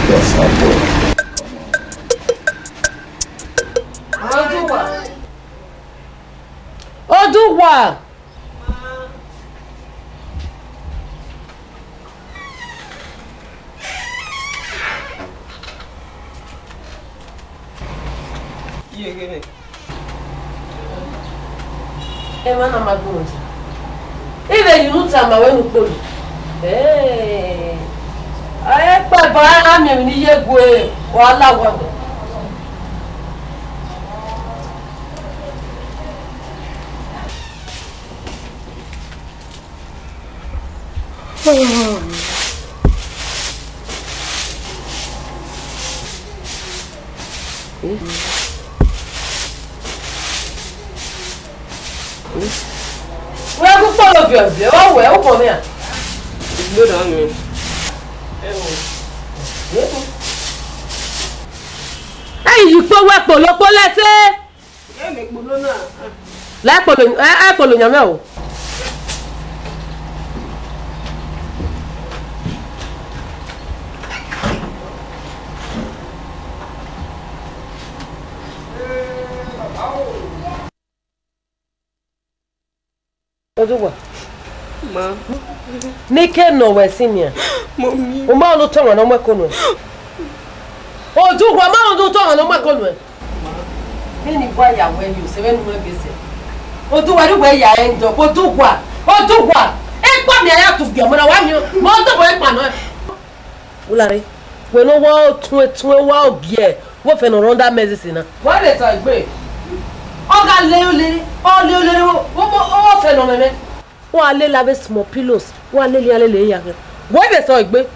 that's not good. Oduwa. Emana magunzi. Even you know Esoja-Nemwenukhun. I papa am ni yegwe wala wa. Where go follow your blue? Oh, well, come here. Good on me. Hey, you go work for local, let's say. Like follow your mail. Ma. Nike no we senior. Mommy. O ma lo ton na mo kono. O du gwa ma lo ton na mo kono. Me ni gwa ya we you se we no be se. O du wa ri we ya en do. O du gwa. E pa mi aya tu bi mo na wa mi. Mo do bo e pa no. Ulare. We no wa tun wa obi e. Wo fe no ronda medicine na. Wa le so igbe. Oga le o fe no meme. Wọ́n lé lábẹ́ small pillows wọ́n lé lé ya wọ́n bẹ̀ sọ ìgbé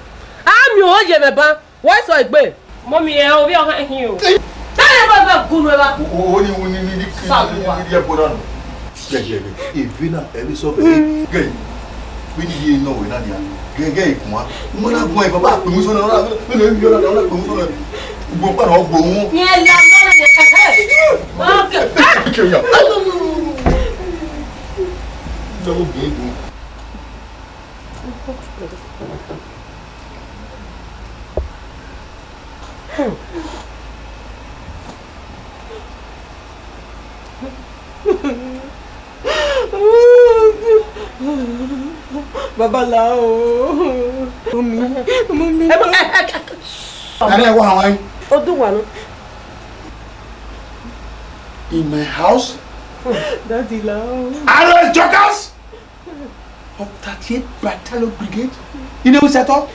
àmì ò yẹ mẹ́bá wọ́n sọ ìgbé. Mọ́mí ẹ̀ obi ọ̀hán ẹ̀hìn o. Táyà bá bá gúnú ẹ bá. O ní ní kí ẹ bọ́dọ̀ nù. Gẹ̀gẹ̀ èvi náà ẹbí sọ pé gẹ̀yìn bí ní iye náà wẹ̀ náà ni à gẹ̀gẹ̀ ìkùn wa mo náà gbọ́n ẹ̀ bàbá àpèmú sọ́nà ọ̀la ló ń yọ̀rọ̀ ọ̀la àpèmú sọ́nà gbọ́n pàrọ̀ ọgbọ̀n. Yẹn la lọ́nà yẹn kẹ́kẹ́. Double big one. Babalao. Mommy. Are wa wan Odu wa no. in my house? Daddy lao. Are jokers? Of 38 Battalion Brigade? You know set up?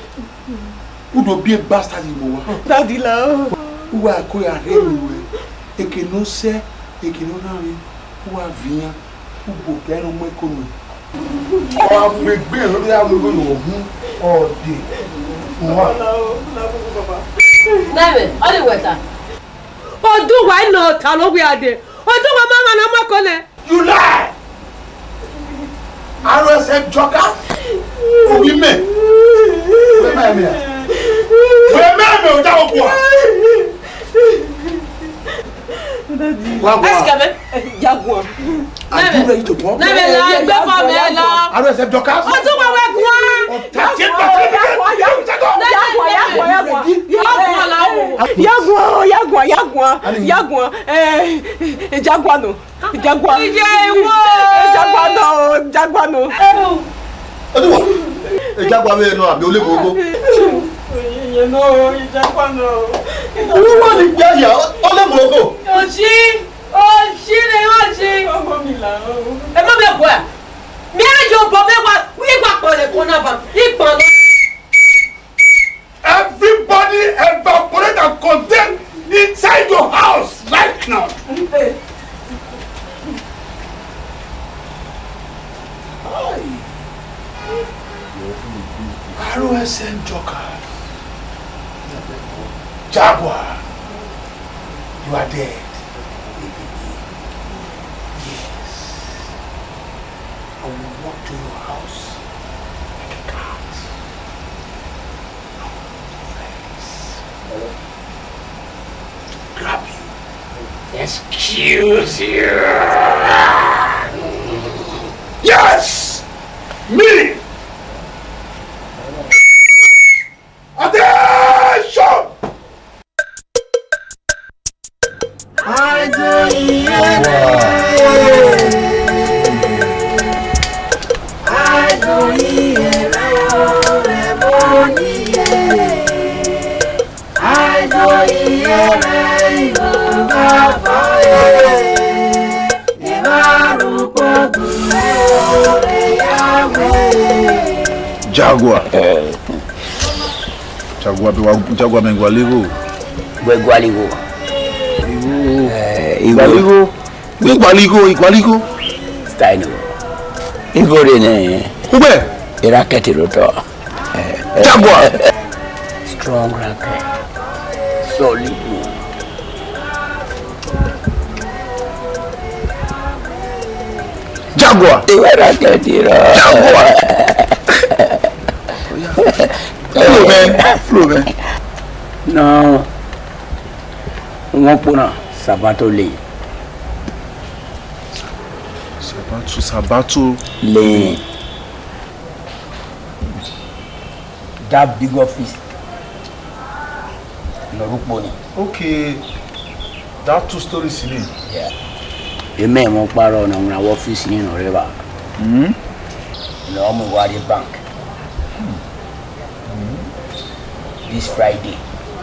Who do be a bastard in Moa? Daddy lao. Who are going anywhere? They can no say, they can no know who are Vina, who go get on my corner. Oh, I'm big bill, look at me all day. Name, all the water. Odu wa no ta lo we ade. Odu wa mama na makole. You lie! RSM joker? Who be me? Where am I? Where am I? Jaguar. Are you ready to talk? RSM jokers? You know, Jaguano. You want to get here? All them logo. Everybody evaporate and contain inside your house right now. RSM Joker. Jaguar. You are dead. Yes. I will walk to your house like a cat. Grab you. Excuse you. Yes! Me! Attention! I go here. I go here. I go here. I go here. Jaguar. Jaguar Mengwaligo. Gwaligo. Igwaligo. Steino. Igore ne. Ube. Racket roto. Jaguar. Strong racket. Solid. Jaguar. Racket. Jaguar. Flow man. No. Ngopuna Sabato le. Sabato Le. That big office. No Rukboni. Okay. That 2 stories in it. Yeah. The man won't borrow on our office in River. No Omoruyi Bank. This Friday.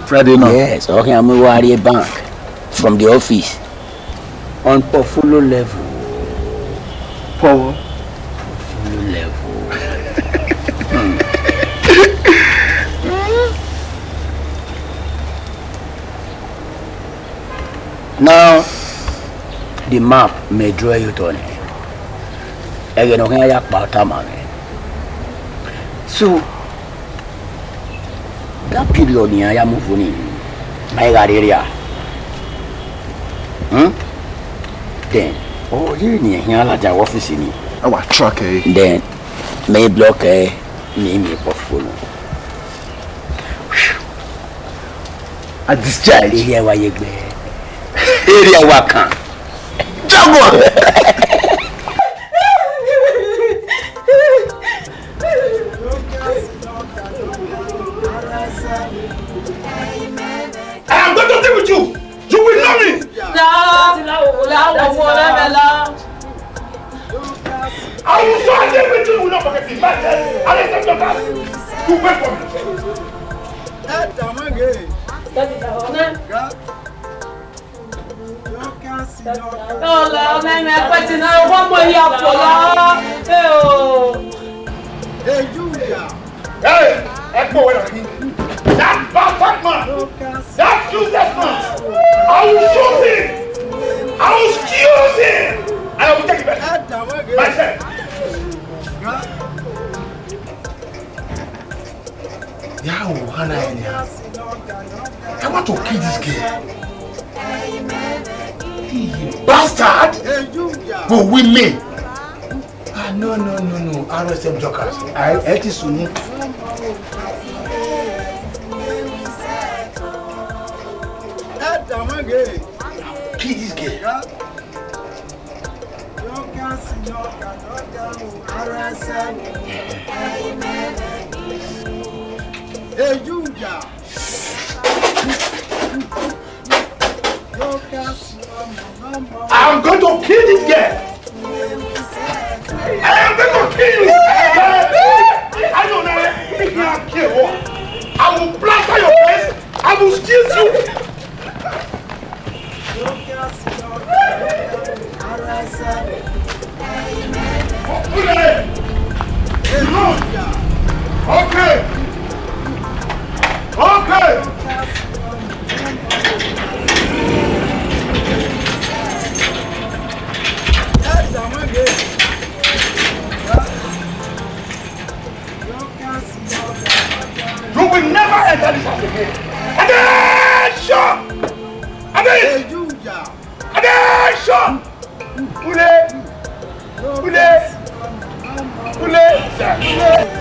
Friday now? Yes, okay, Omoruyi Bank. From the office. On portfolio level. Power. Portfolio level. Now, the map may draw you to it. Again, okay, I about man. So, that period, I am moving in my area. Then, oh, you need to have your office in it. Our truck, eh? Then, may block a name portfolio. I discharge. Area where you go. Area waka. Jaguar. I am going to deal with you. You will know me. I will so deal with you. You will not forget me. You wait for me. Hey, echo where I mean. That bastard man, that useless man, I will shoot him, I will excuse him, and I will take it back. Myself. Yeah, Hannah, I want to kill this girl. Bastard! Go with me! Ah, no. RSM jokers. I hate it soon. Kill this girl. I'm going to kill this girl. I am going to kill you. I don't know if you are killed. I will plaster your face. I will steal you. Okay. You will never enter this house again. Attention! Attention!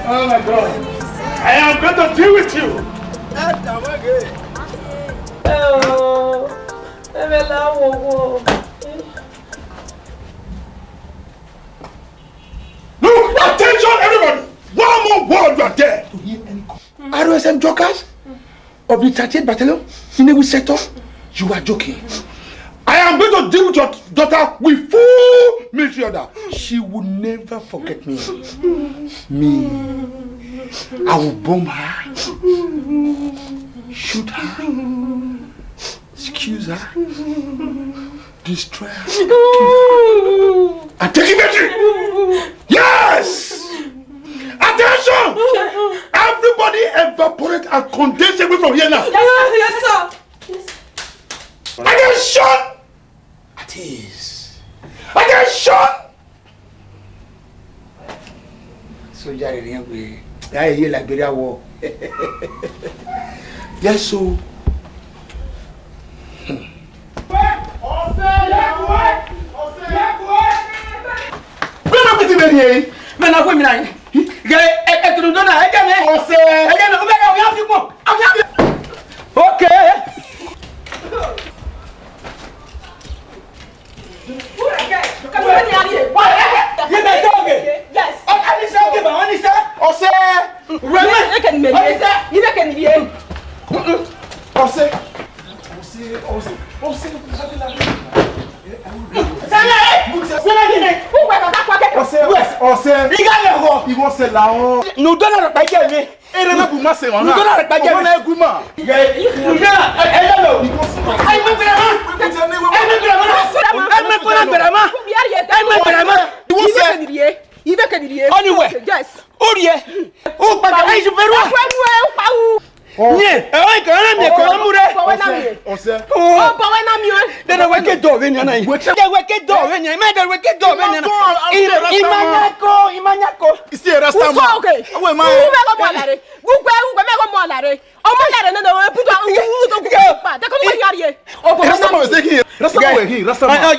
Oh my God! I am going to deal with you. Look! Attention, everybody! One more word, you are dead. To hear any RSM jokers of the 38th Battalion in the sector, you are joking. I am going to deal with your daughter with full military order. She will never forget me. I will bomb her, shoot her, excuse her, destroy her, and take it. Yes! I Attention! Everybody evaporate and condense away from here now. Yes, sir. Attention! At ease. Attention! So you are in I hear Liberia war. Yes, so. Nous donnons le paquet, mais et le mec, moi, c'est moi. Nous donnons le paquet, on a un gourmand.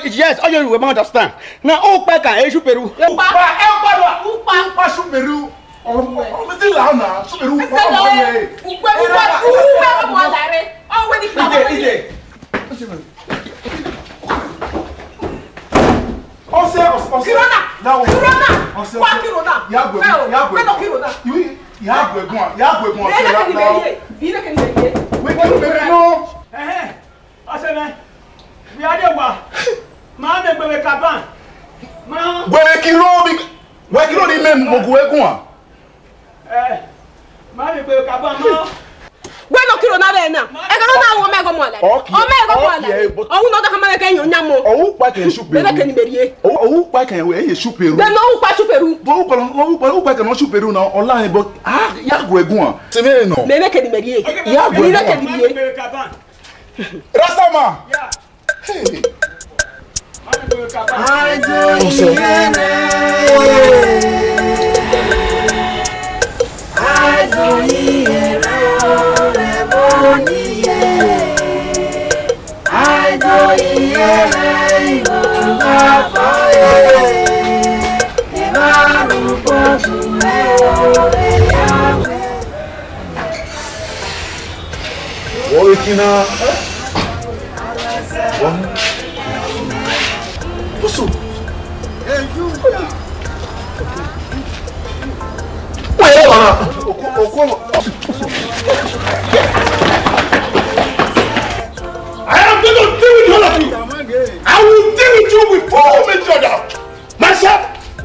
Yes, all you will understand. Now, oh, back and Asia Peru.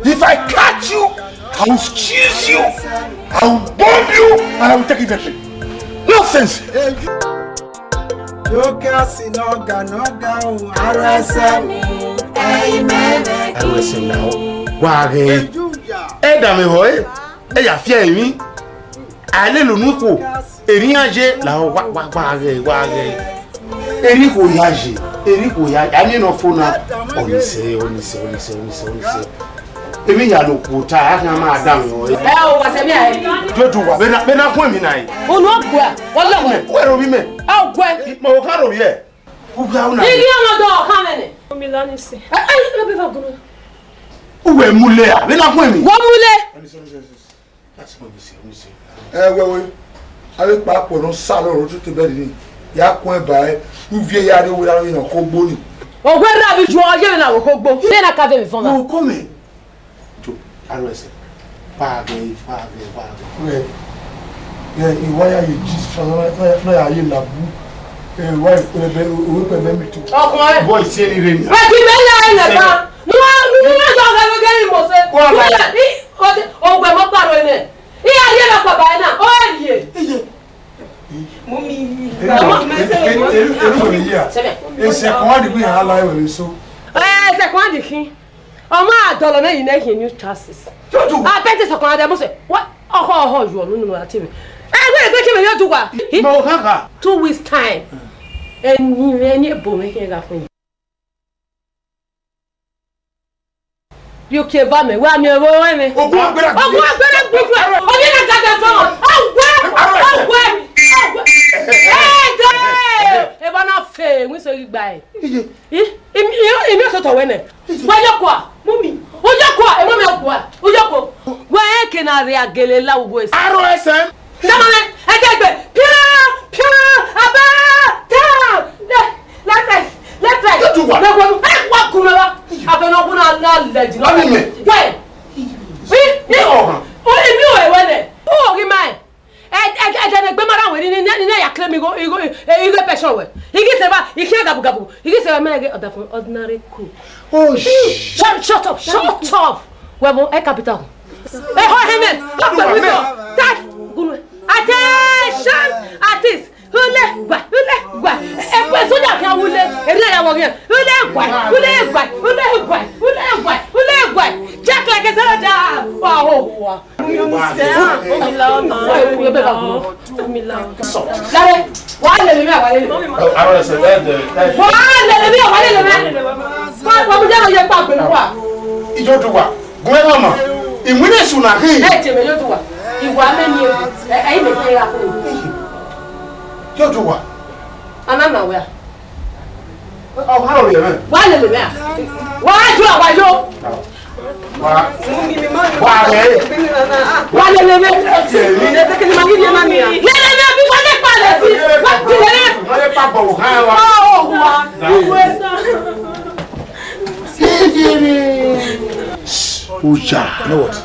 If I catch you, I will squeeze you, I will bomb you, and I will take everything. Nonsense. Emi ya lo kuta aka ma adam yo. O wa se mi ai. Joju wa be na kun mi nai. O no gwa. Wala mo. We ro bi me. O gwa. Mo ka ro ye. U gwa una. Ili ama do ka me ne. O mi la ni se. Ai, lo be fa gunu. Uwe mule a be na kun mi. Wo mule. That's what we see. We. Ale pa po no sa lo roju te be ni. Ya kun e ba e. U vie ya de wo la yin ko gbo ni. O gwa ra bi ju o je na wo ko gbo. Se na ka be mi fon na. O ko me. Arrest. Pague. Ìwáyà yìí jí sọ́nà náà ayé làbú. Ìwáyà ìpínlẹ̀ owó pẹ̀lẹ́ mi tó. Ọkùnrin. Bọ́ ìṣe ni rẹ̀ ni. Wọ́n ti bẹ́ẹ̀ láì nẹ̀ta. Níwọ̀n tó ọ̀gá gẹ́gẹ́ bí mo ṣe. Ògbẹ̀ mọ́ pàrọ̀ ẹ̀ nẹ̀. Ìyá ayé lọ pàbà ẹ̀ náà. Ó yẹ yìí. Mú mi yìí. Èrú mi yìí à. Ẹsẹ̀ kan wá dìbò ìhàlá ìwẹ̀rẹ̀ so. Ẹsẹ̀ kan wá dì kí. Ọmọ àdọ̀lọ̀ náà yìí náà yìí new chances. I bet it's a con. I must say, what? Oh, you no ati me. Eh, we me you do wa. No kaka. 2 weeks time. Any boom here ga fun. You ke ba me, wa me wo me. Ogun agbera. Ogun agbera gbeju. Ogun na gaga so. Ogwe. Eh, ba na fe, we so gba e. Imi so to we ne. Wa yokwa, mummy. O yokwa, e mo me okwa. O yoko. Wa e ke na re agele la wo esi. RSM. Damale, egbe. Pia, aba. Ta. Let's try. Go to what? What kumewa? Abena kuna na leji. What do you mean? Why? Emi o e wele. O ri mai. E gbe mara we ni ya claim go person we. Igi se ba, igi gabu. Igi se ba me get ordinary cool. Oh Shut up. Webo e capital. E ho heme. That gunu. Attention artist. Ule gba. E pe soja kan ule. Ere ya wo yan. Ule gba. Check like soja. Wow. Lare. Wa le mi awa le. RSM that. Wa le mi awa le. Wa bu je ye pa pelu wa. Ijo do wa. Gwe mama. Imune suna hin. E te me yo do wa. Iwa me ni e me ke ra ko. Yo do wa. Anana we. Oh, how are you man? Wa le me a. Wa ju awa yo. Wa le me. Le bi wa le pa le si. Wa ti le. Wa le pa bo kan wa. Oh wa. Oja. You know what?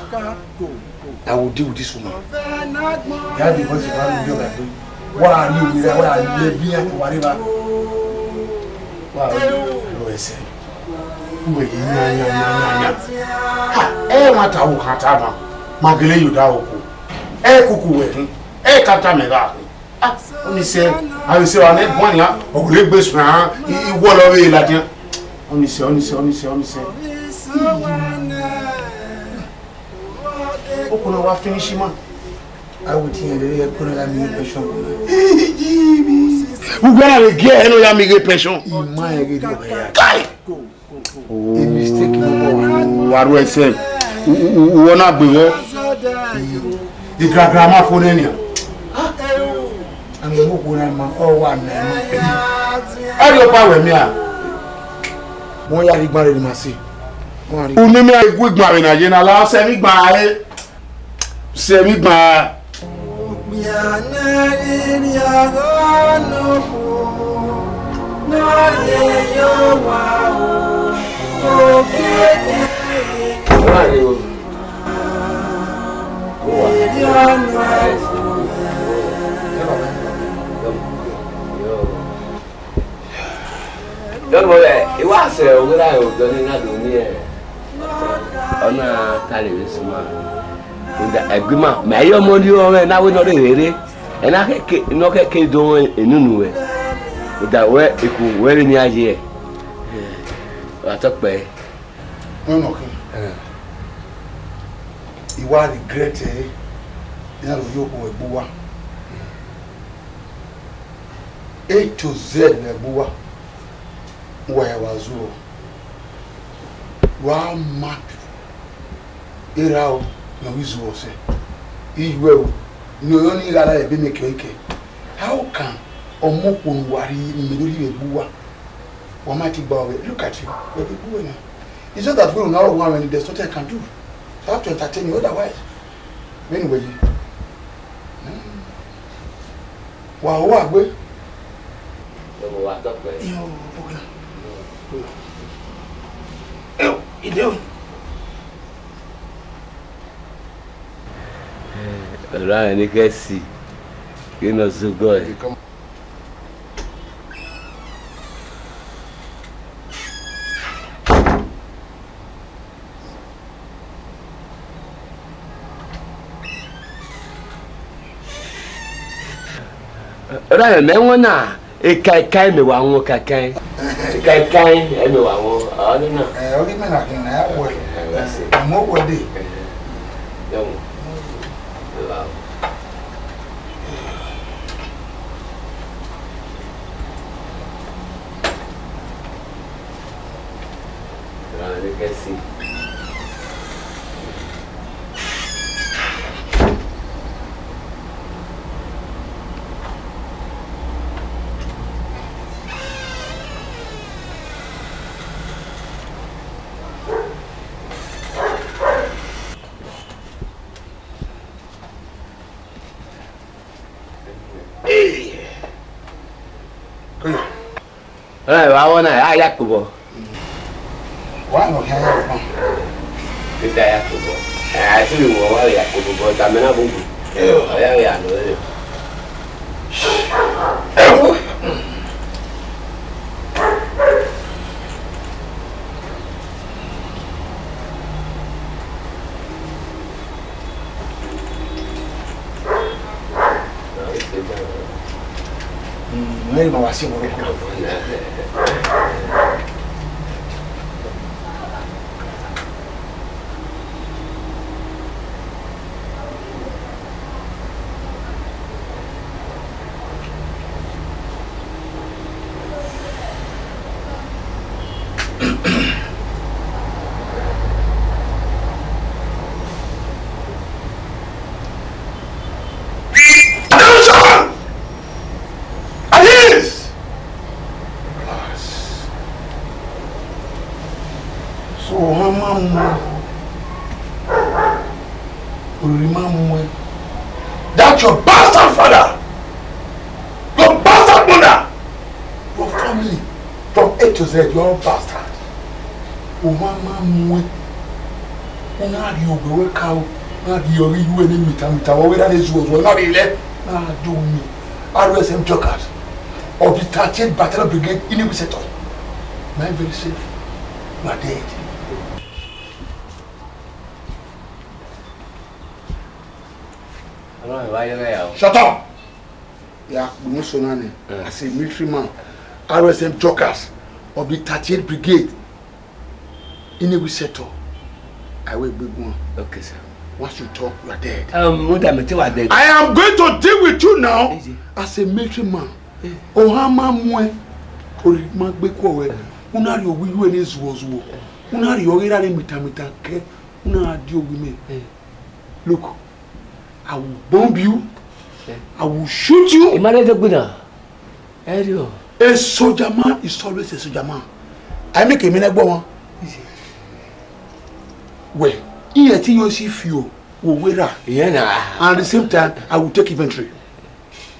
I will deal with this woman. Yeah, because if I do that, what are you with? What are you living whatever? Wow, no, say. Who are you? Eh, what are you? Hatama. Magele you da oku. Kuku wedding. Kata me da. Oni say, I will say on it one ya. Ogure gbesu na. Iwo lo we Latin. Oni say. Okuna wa finish man. I would hear the Kuna mi pension. Who gonna get no ya mi pension? My Kai. A mistake no waru ese. Wona gbewo. The grandma phone enia. Ami mo ko na ma o wa na. E do pa we mi a. Mo ya ri gbare ni ma se. Uni mi a igu gbare na je na la se mi gbare. Se mi gbare. Johnbull, it was a good eye of Johnny Nadunia. On a television. With the agreement, may your money and I will not hear it. And I can knock a kid doing in Nunu. With that way, it could wear in the idea. I talk by. No, you want to regret it. You know, you go a boa. A to Z, a boa. Where was you? One map. Here out. No visual say. He will. No only that I be make cake. How can Omoruyi in middle of Bua? What might you bow? Look at you. Where the Bua? It's not that we will now want when there's nothing I can do. So I have to entertain you otherwise. Anyway. Wow, what way? You do. Around the Cassie, you know, so good. Around the one, a kai me one, kai, and no one. I don't know. Only men I can have work. I'm more worthy. Legacy. I want to Yakubo. Why not have one? It's Yakubo. I think you were Yakubo, but I'm not going to. Maybe my see what That's your bastard father, your bastard mother, your family from A to Z, you're all bastards. Mama mwe, una di obewe cow, na di ori you any mita, whether this was not ile, na do me. RSM jokers of the 13th Battalion Brigade in the settle. Am I very safe? You are dead. Shut up! Yeah, Musonane, as a military man, RSM jokers of the 13th Brigade in the settle. I will be one. Okay, sir. Once you talk, you are dead. I am going to deal with you now as a military man. Ohama mwe, orima gbekwowe. Unari owiwe ne zuozuo. Unari orira ne mitamita ke. Una adi ogime. Look, I will bomb you. I will shoot you. A soldier man is always a soldier man. I make a minute one. Well, here you see few will wear and at the same time I will take inventory.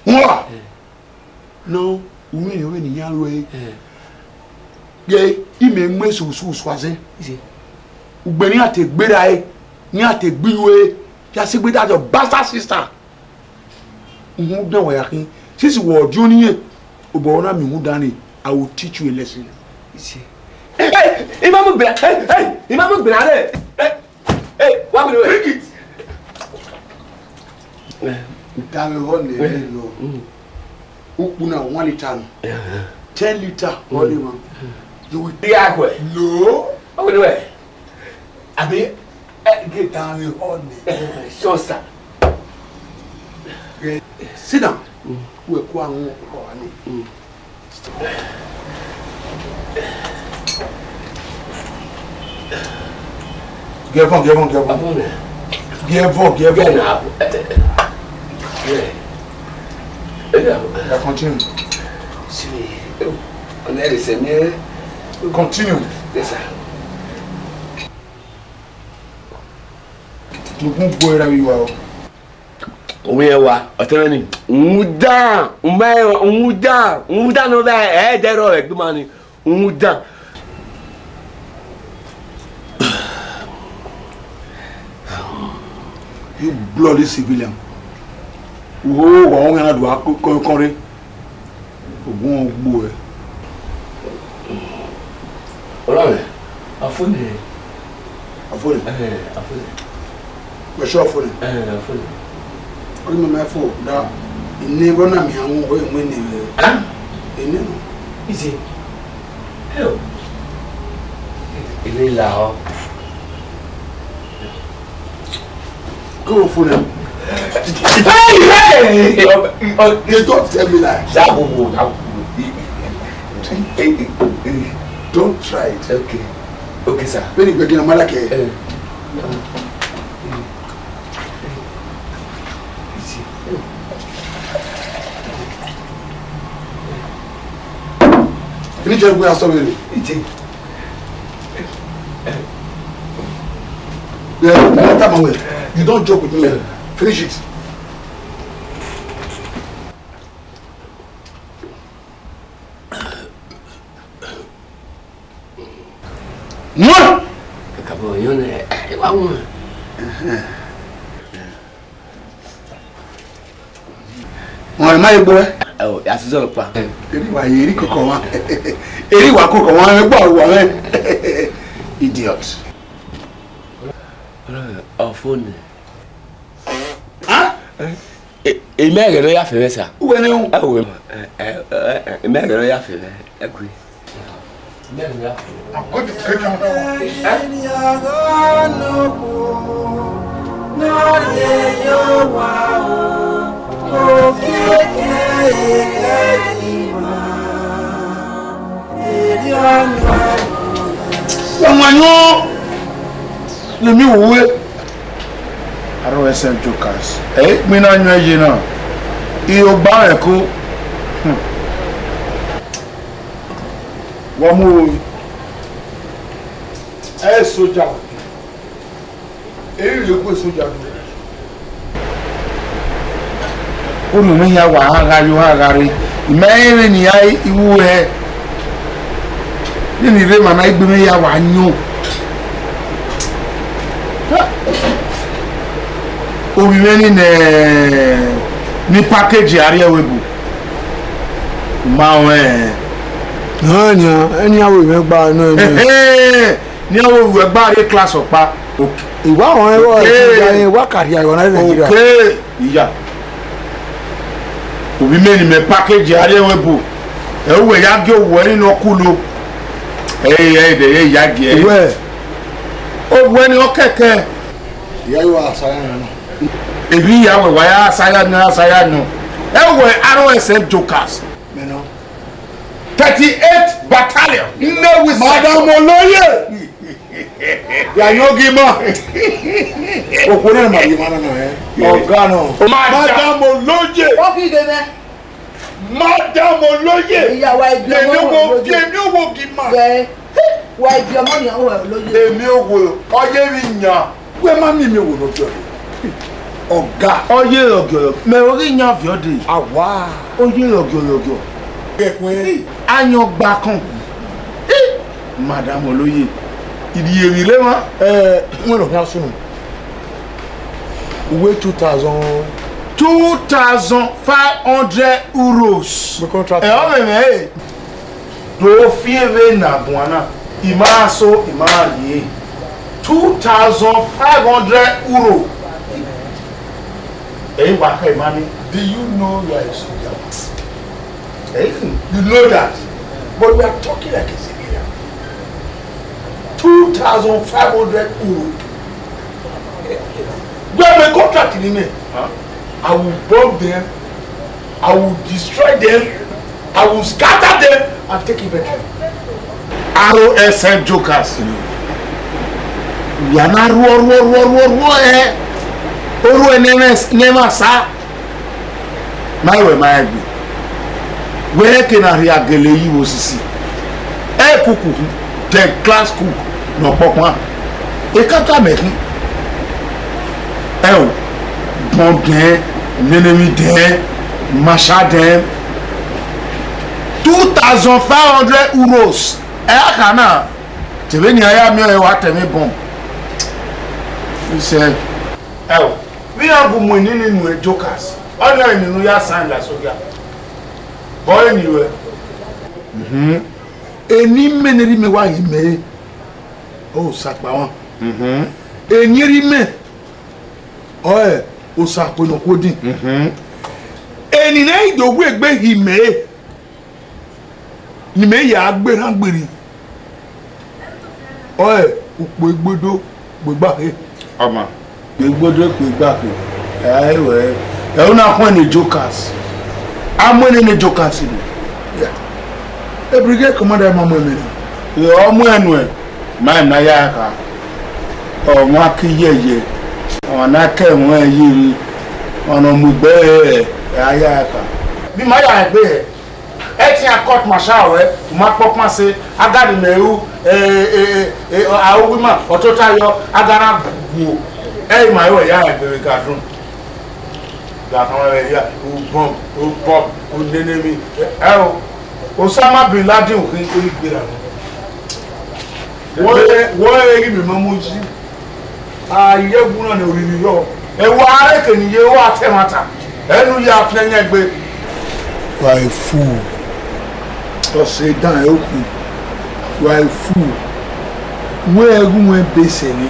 Now, when you're in Eghianruwa, he may miss Swazi. Ubeni ate Berai, Niate Biwe, just with that your bastard sister. Since you were junior, Ubona Mimudani, I will teach you a lesson. Hey, Imam Ben, hey, Imam Ben, hey, what will you bring it? Upuna 1 liter, 10 liter, only one. You will be away. No, how will you? I mean, get down your own. Sure, sir. Sit down. We're going on. Give on. Continue. Continue. Yes, sir. Tu não pode ir ao. Umewa, otani. Muda no vai dero egumani. Muda. You bloody civilian. Wo wa won yana do akonre. Ogun ogbo e. Olore, afune. We sure afune. Afune. Ori me my phone da inni bona mi anwo o emu ni. Inni no. Isi. Hello. Ile la o. Go for them. Hey! You don't tell me like that. Don't try it. Okay. Okay, sir. Beni gbegi na malake. Finish your go stop it. Yeah, you don't joke with me. Finish it. No! Kabo yone wa won. Wọ́n ma igbo e. Oh, asizo pa. Eri wa yeri koko wa. Eri wa koko wa me gbo wa me. Idiot. Oh, phone. Emegero ya fere sa. Uwe ni un. Awo. Emegero ya fere. Ekui. Emegero ya fere. Akoti keke mo Wanyo. Lemi uwe. Aro esen jokers. Mi na nyo eje na. Iyo ba eko. Omoruyi. Esoja. Eri le ko Esoja. Unu mi ya wa hagari. Mere ni ai iwu he. Ni re mama igbe mi ya wa nyo. Obi meni ni package area webu. Ma we. Anya, any awo we gba no me. Ni awo we gba re class opa. Okay. Iwa won e wo ti wa career yo na Nigeria. Okay. Iya. Obi meni me package area webu. E we ya ge owo ni no kulo. De ya ge. We. O we ni o keke. Iya yo asaya na. Ebi ya we wa ya asaya no. E we RSM jokers. 38 battalion. No with Madam Oloye. Ya yogima. Okore ma yima na Oga no. Madam Oloye. What is it? Madam Oloye. Yeah, why do you go gima? Why do your money Oloye? Emi owo. Oye mi nya. We ma mi wo no jo. Oga. Oye ogoro. Me ori nya fi ode. Awa. Oye ogoro. Anyo gba kan Madam Oloye idi eri le wa won lo kan sunu we 2,500 euros the contract o me do fieve na buana imaso imari 2,500 euro wa ka imani. Do you know you are a soldier? You know that, but we are talking like a civilian. 2,500 euro. We have a contract in me. I will bomb them. I will destroy them. I will scatter them and take inventory. RSM jokers. We are not never sa. My way, my way. Where can I hear Gele you see? Cook, the class cook, no papa. A kata making. Bomb them, enemy them, masha them. 2,500 euros. Kana. Teveni aya mi o wa temi bomb. He said, we are going to jokers. Other than you are sign la soga. Boy anyway. Eni meneri me wa yime. Oh sakpa won. Eni me. O sakpo no kodin. Eni na idogwu egbe hime. Hime ya agbe ran gberi. Upo egbodo gbegba he. Ama. Egbodo gbegba he. Ewe. E una kwa ni jokers. Amwe ni jokers ni. Yeah. A brigade commander mama me. Yo amwe anu e. mai na ya ka o mo akiyeye ona ke won yiri ona mu gbe ya ka bi ma ya gbe e ti court martial we ma pokma se agari meru awu ma otota yo agara bu e ma yo ya gbe ka dun da kan we ya o bomb o nenemi Osama bin Laden o kin ko gbera wọ́n rí mi mọ́ mú jí ayé gúnná ní oríire yọ ẹwọ́ arẹ́kẹ̀ ní yé wọ́n àtẹ́mata ẹnu yà fẹ́yẹ́ gbé. Wà á fù ọ̀sẹ̀ dán ẹ̀ kù wà á fù wọ́n ẹrú wọn bẹ̀sẹ̀ ni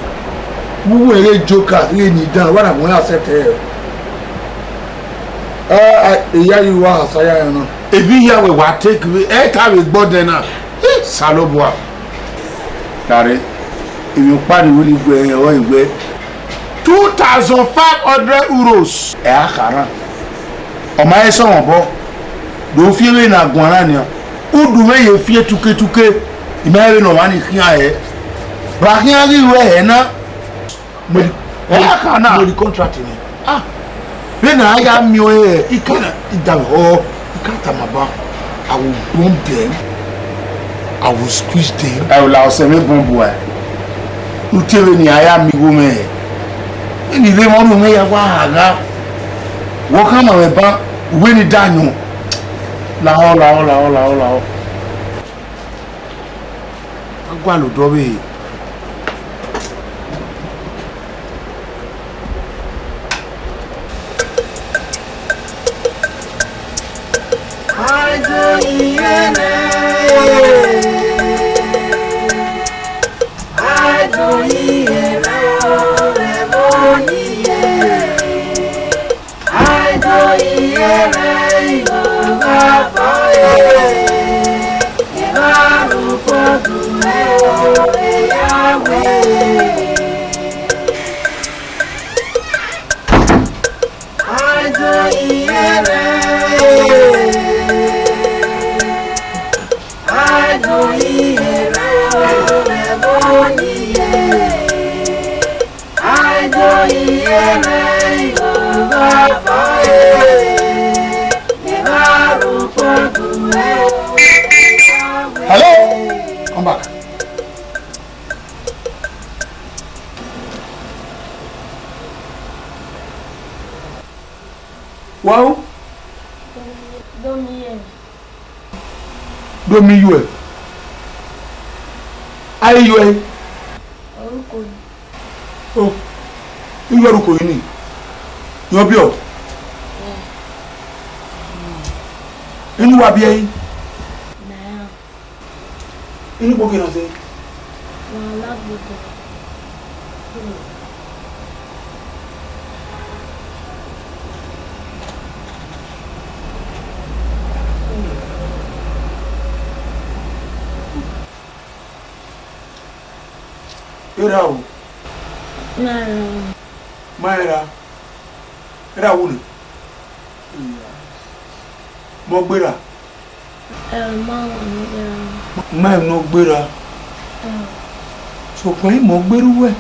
wọ́n eré jókà lé ní dán wọ́n àwọn àṣẹtẹ̀ ẹ̀ ìyá yìí wà àṣàyà ẹ̀ náà ebi yàwé wà á tẹ́kì ẹ̀ káwé gbọ́dẹ̀ náà sálọ́bùà. Tare, if you pay the willing way, or you pay 2,500 euros. Akara. O ma eso obo. Do fi we na gwanra ni. O du me ye fie tuke. Imewe no mani kian e. Ba kian ri we na. Mo di contract ni. Ah. Be na ya mi o e. Ikana idawo. Ikata maba. I will bomb them. I will squeeze them. I will also make bomb boy. You tell me I am me woman. Any day one woman ya wa What come on about when it done? La. Agwa lo dobe. I do Hello? Come back. Wow? Domi. Are you? Oh, you are going. You're bio. You are bio. Ini boke na se. Wala boke. Erau. Maera. Era wulu. Mo gbera. Ma no gbera. So pé mo gberu we.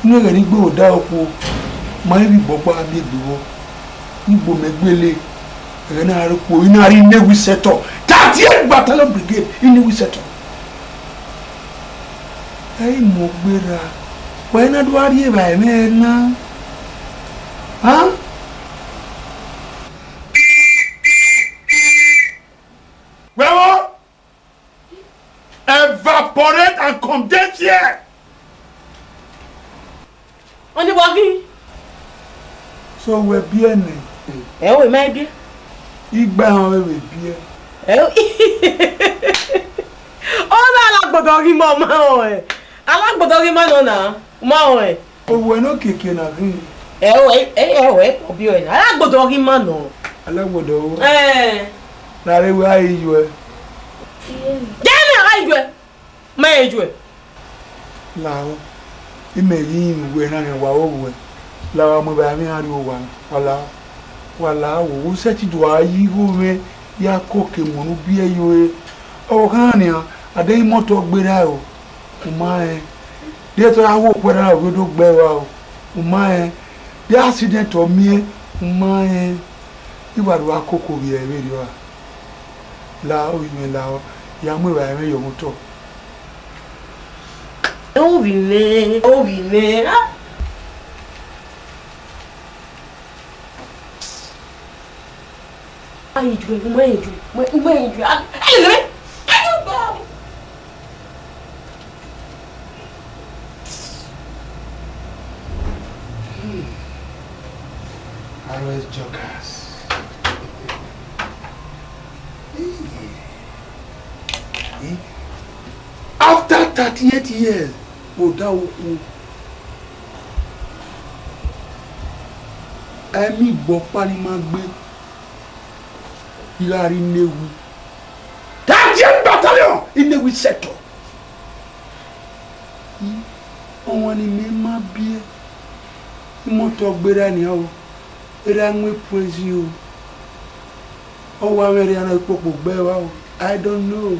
Ni ga ni gbe o da oko. Ma ri bopa mi gbo. Ni gbo megbele. E na arupo ina ri newi seto. 38 battalion brigade in newi seto. Ai mo gbera. Wa na do ari e ba me na. Ha? Well, evaporate and condense here. On the walking. So we're bien. We might be. Igba we bien. Oh, I like Bodogi Mama. I like Bodogi Manona. Mawe. Oh, we're not kicking a ring. I like Bodogi Mano. I like Bodogi. Now, where you were? I do. My do. Now, imagine when I am over. La Mubami had one. Wala, who said it was you, ya cooking, won't be a you. Oh, honey, ade moto gbera o umae dia to awo kwera o do gbewa o umae dia accident o mi umae iwadu akoko bi e we dio la o ime la o ya mu wa me yo moto o vi me ai ju mãe always jokers. After 38 years, Odawoku, Emi Bopani Magbe, Ilari Newu, 30th Battalion in the sector. One in my beer, Motor Berania, Erangwe praise you. Oh, I don't know.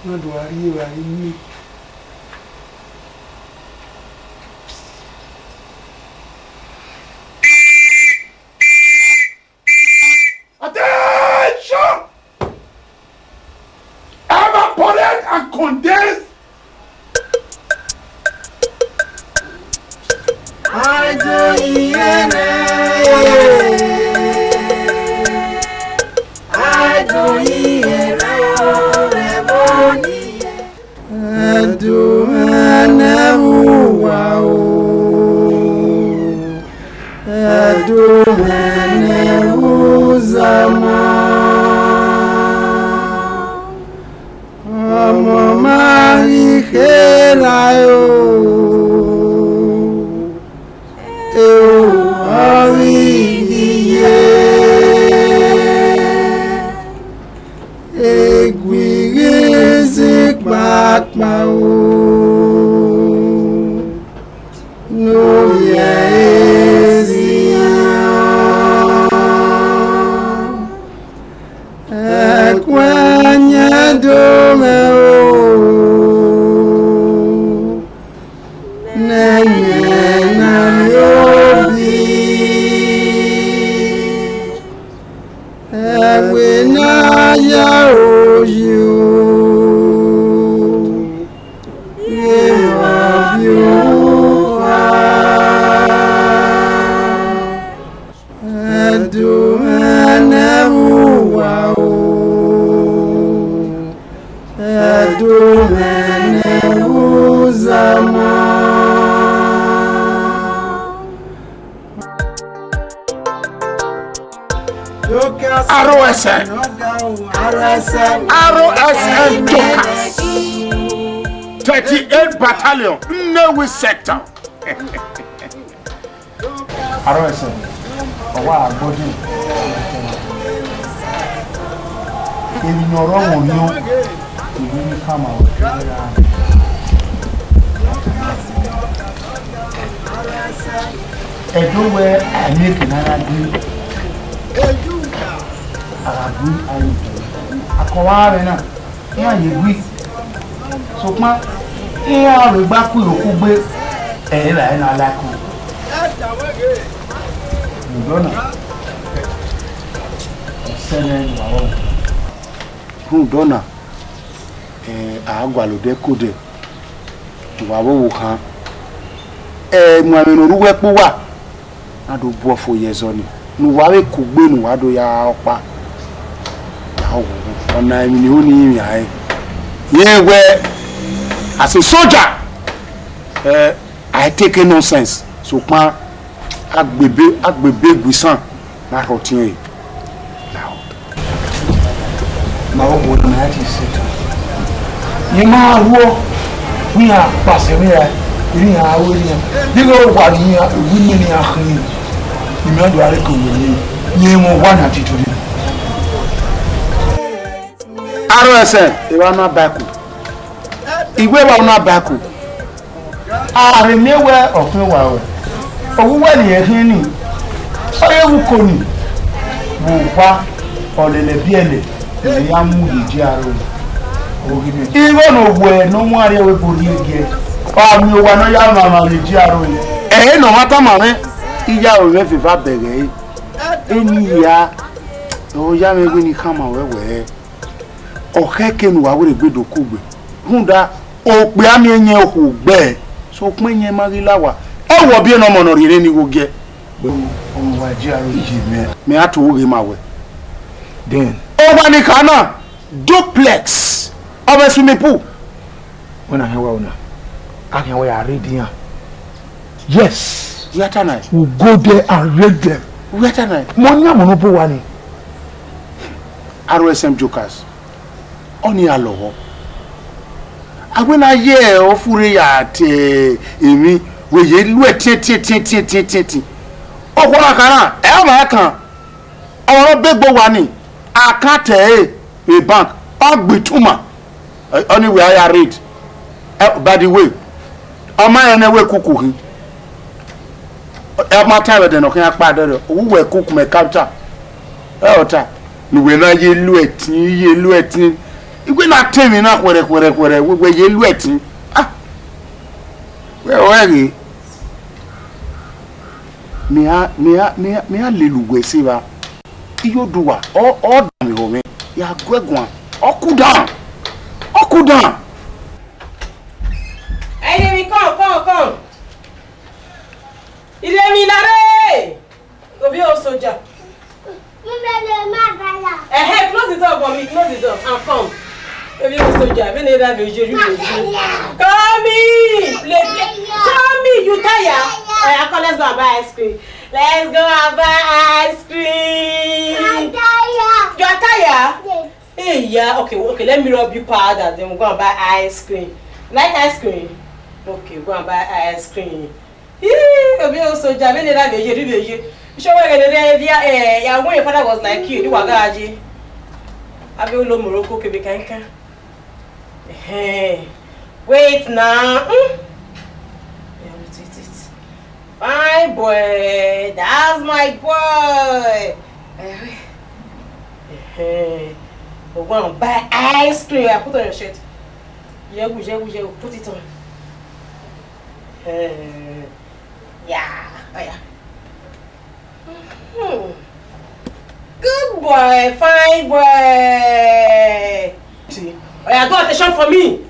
Not worry, you are in me. Attention! Evaporate and condense. I don't hear RSN Jokers 38 Battalion Nnewi sector. RSN ọwọ́ àgbọ́dún ìrìnàrọ̀ wọn ní ìlú ní kàmà ẹ̀dọ́wẹ́ àmẹ́kì náírà bí àràbí ayé akọwa rẹ̀ náà ní àyè wí ṣùgbọ́n ní àrò ìgbákú ìrókú gbé ẹ̀rẹ́ ẹ̀nà alákù ìdọ́nà ìṣẹ́lẹ̀ ìwàwọ̀ fún ìdọ́nà àgbàlódé kódé ìwàwọ̀ wò kan mú àmì orúwẹ́pọ̀ wà ládò bú ọ̀fọ̀ yẹzọ ni nùwárẹ̀ kò gbé nùwádò ya ọpa ọ̀nà ẹ̀mí ni ó ní ìrìn ààrẹ yẹ́ wẹ́ as a soldier I take nonsense so pa agbègbè gbìsàn láàrọ̀ tí yẹn ma ó wọ́n náà ti ṣètò yìí máa wọ́ ní àpàṣẹ mẹ́ra ìrìn àwọ̀ ní nígbà ó wà ní ìwú ní àkíyàn ìmọ̀dọ̀ àríkòwò ní wọ́n wà ní àtìtò ní RSN ìwà náà bákù ìwé wa náà bákù ààrin léwẹ́ ọ̀fin wà wẹ̀ òwúwẹ̀ nìyẹn fi ní ọyẹ́wù kò ní wò wá ọ̀lẹ̀lẹ̀ bí ẹ̀lẹ̀ ya mu ijiaro ogime even ogwe no mu are we bori ege mi wa no ya mama ijiaro no mata mame ija o me fifa bege eni ya o ya me gbe ni kama wewe o keke nu wa we gbedo kugbe hunda o pe ami enye o gbe so pin yen marilawa e wo bi no mo no rire ni go ge o wa jiaro ji me ato wo ge mawe then over ni kana duplex over swimming pool when I hear una I can wear reading yes we are tonight we go there and read them we are tonight money amonopo wa ni RSM jokers oni alowo agbena ye ofure ya te emi we ye lu eti okwara kana e ma kan oro begbo wa ni akate a bank ogbituma anyway I read by the way oma ene we kuku hin e ma time de no kan apade re wo we kuku me capture e ota ni we na ye lu etin igwe na temi na kwere we ye lu etin ah we ri mi a lelugwe si ba iyo duwa o dami ho me ya gwegun okudan Hey, come. Il est minare. Go be Esoja. Close the door for me. Close the door and come. Go be Esoja. When they have you. Come in. Come in. You tired? Come, let's go and buy ice cream. Let's go and buy ice cream. I'm tired. You are tired? Yes. Hey, yeah. Okay. Let me rub you powder. Then we'll go and buy ice cream. Like ice cream? Okay, go and buy ice cream. Obi Esoja, when they have you. Show where your father was like you. You were gaji. Abi ulo Morocco kebekanka. Wait now. Yeah, wait. Fine boy, that's my boy. We're going to buy ice cream. I put on your shirt. Yeah, put it on. Yeah. Good boy, fine boy. See, do attention for me.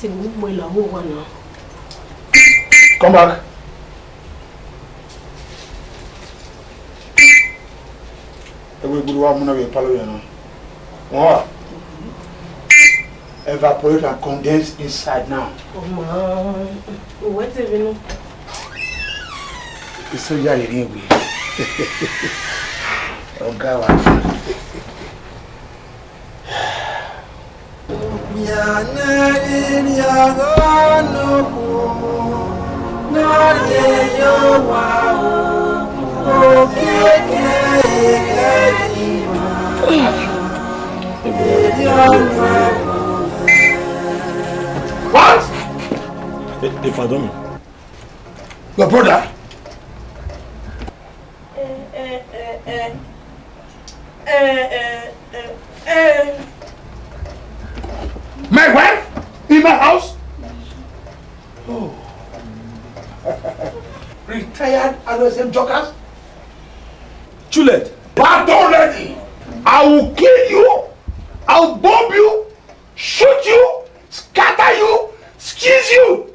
Esoja-Nemwenukhun Come back. Evaporate and condense inside now. What's it? Esoja-Nemwenukhun. Oh God. What? Pardon me. Your brother? My wife? In my house? Oh. Retired adolescent jokers? Juliet. But already, I will kill you, I will bomb you, shoot you, scatter you, squeeze you.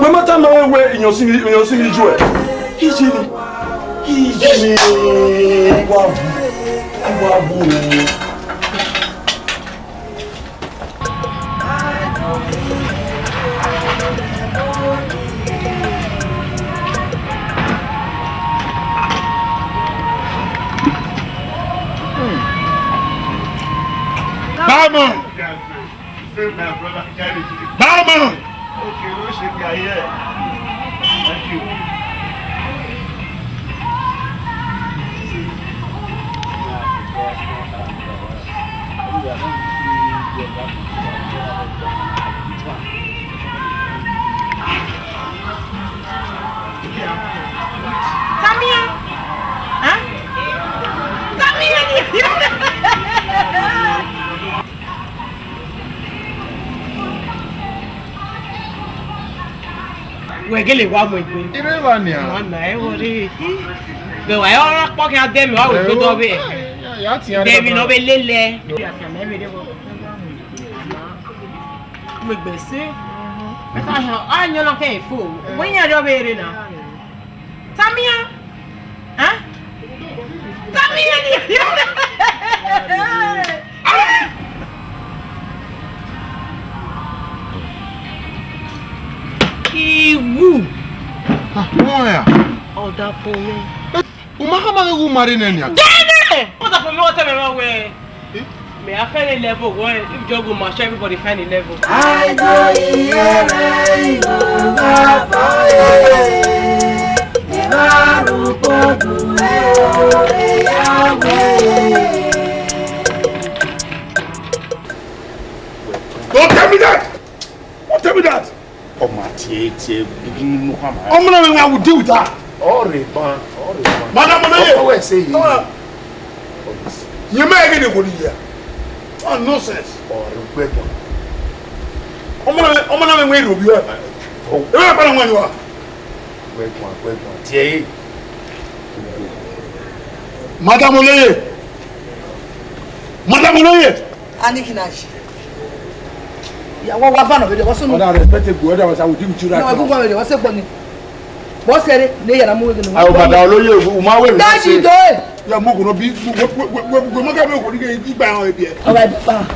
When my time away in your singing Joel. He's Barman! Barman! Okay, no shit, yeah. Thank you. Tamia! Huh? Tamia! We're getting one with me. It is one year. One night, what is it? But I all walking out there, I will go over it. David, no, be lele. Make me see. I know not pay fool. When you're over now. Tamia? Huh? Tamia! Woo! Oh, that for me. Who married Nenya? What the for me? What am I way? May I find a level where if you go match everybody find a level. I know Don't tell me that! Don't tell me that! Oh my dear, begin to come. I'm not I will deal with that. All reban. Madam, what say you? You may get a good year. Oh, nonsense. Or weapon. I'm not going to be here. Oh, when you are. Weapon. Dear. Madam Omoruyi. Madam Omoruyi. Anikinashi. Yeah, what fan of it? What's on? I respected God. I was with you right now. No, I what's up on it? What's it? They are moving. I will Madam Omoruyi. Umawe. Daddy, do it. Yeah, we going to be. We're not going to be bound here. All right,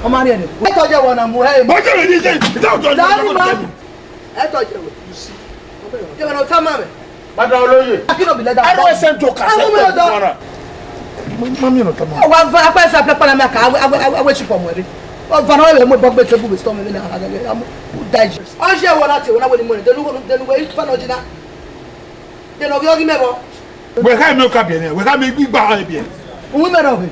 Omarian. I thought you were on a What are you saying? I thought you were. You see, you're going to tell me. Madam Omoruyi. I cannot be let I don't that. send to Mami no tama. Wa va apa sa pla na maka awe chi pomore. O va na we mo bogbe tebu be storm me na aga am daji. O je wo lati wo na we ni mo de nu we fa no jina. De no yo gi mebo. We ka mi o ka bi ne. We ka mi gbigba ha bi. Wo me ro be.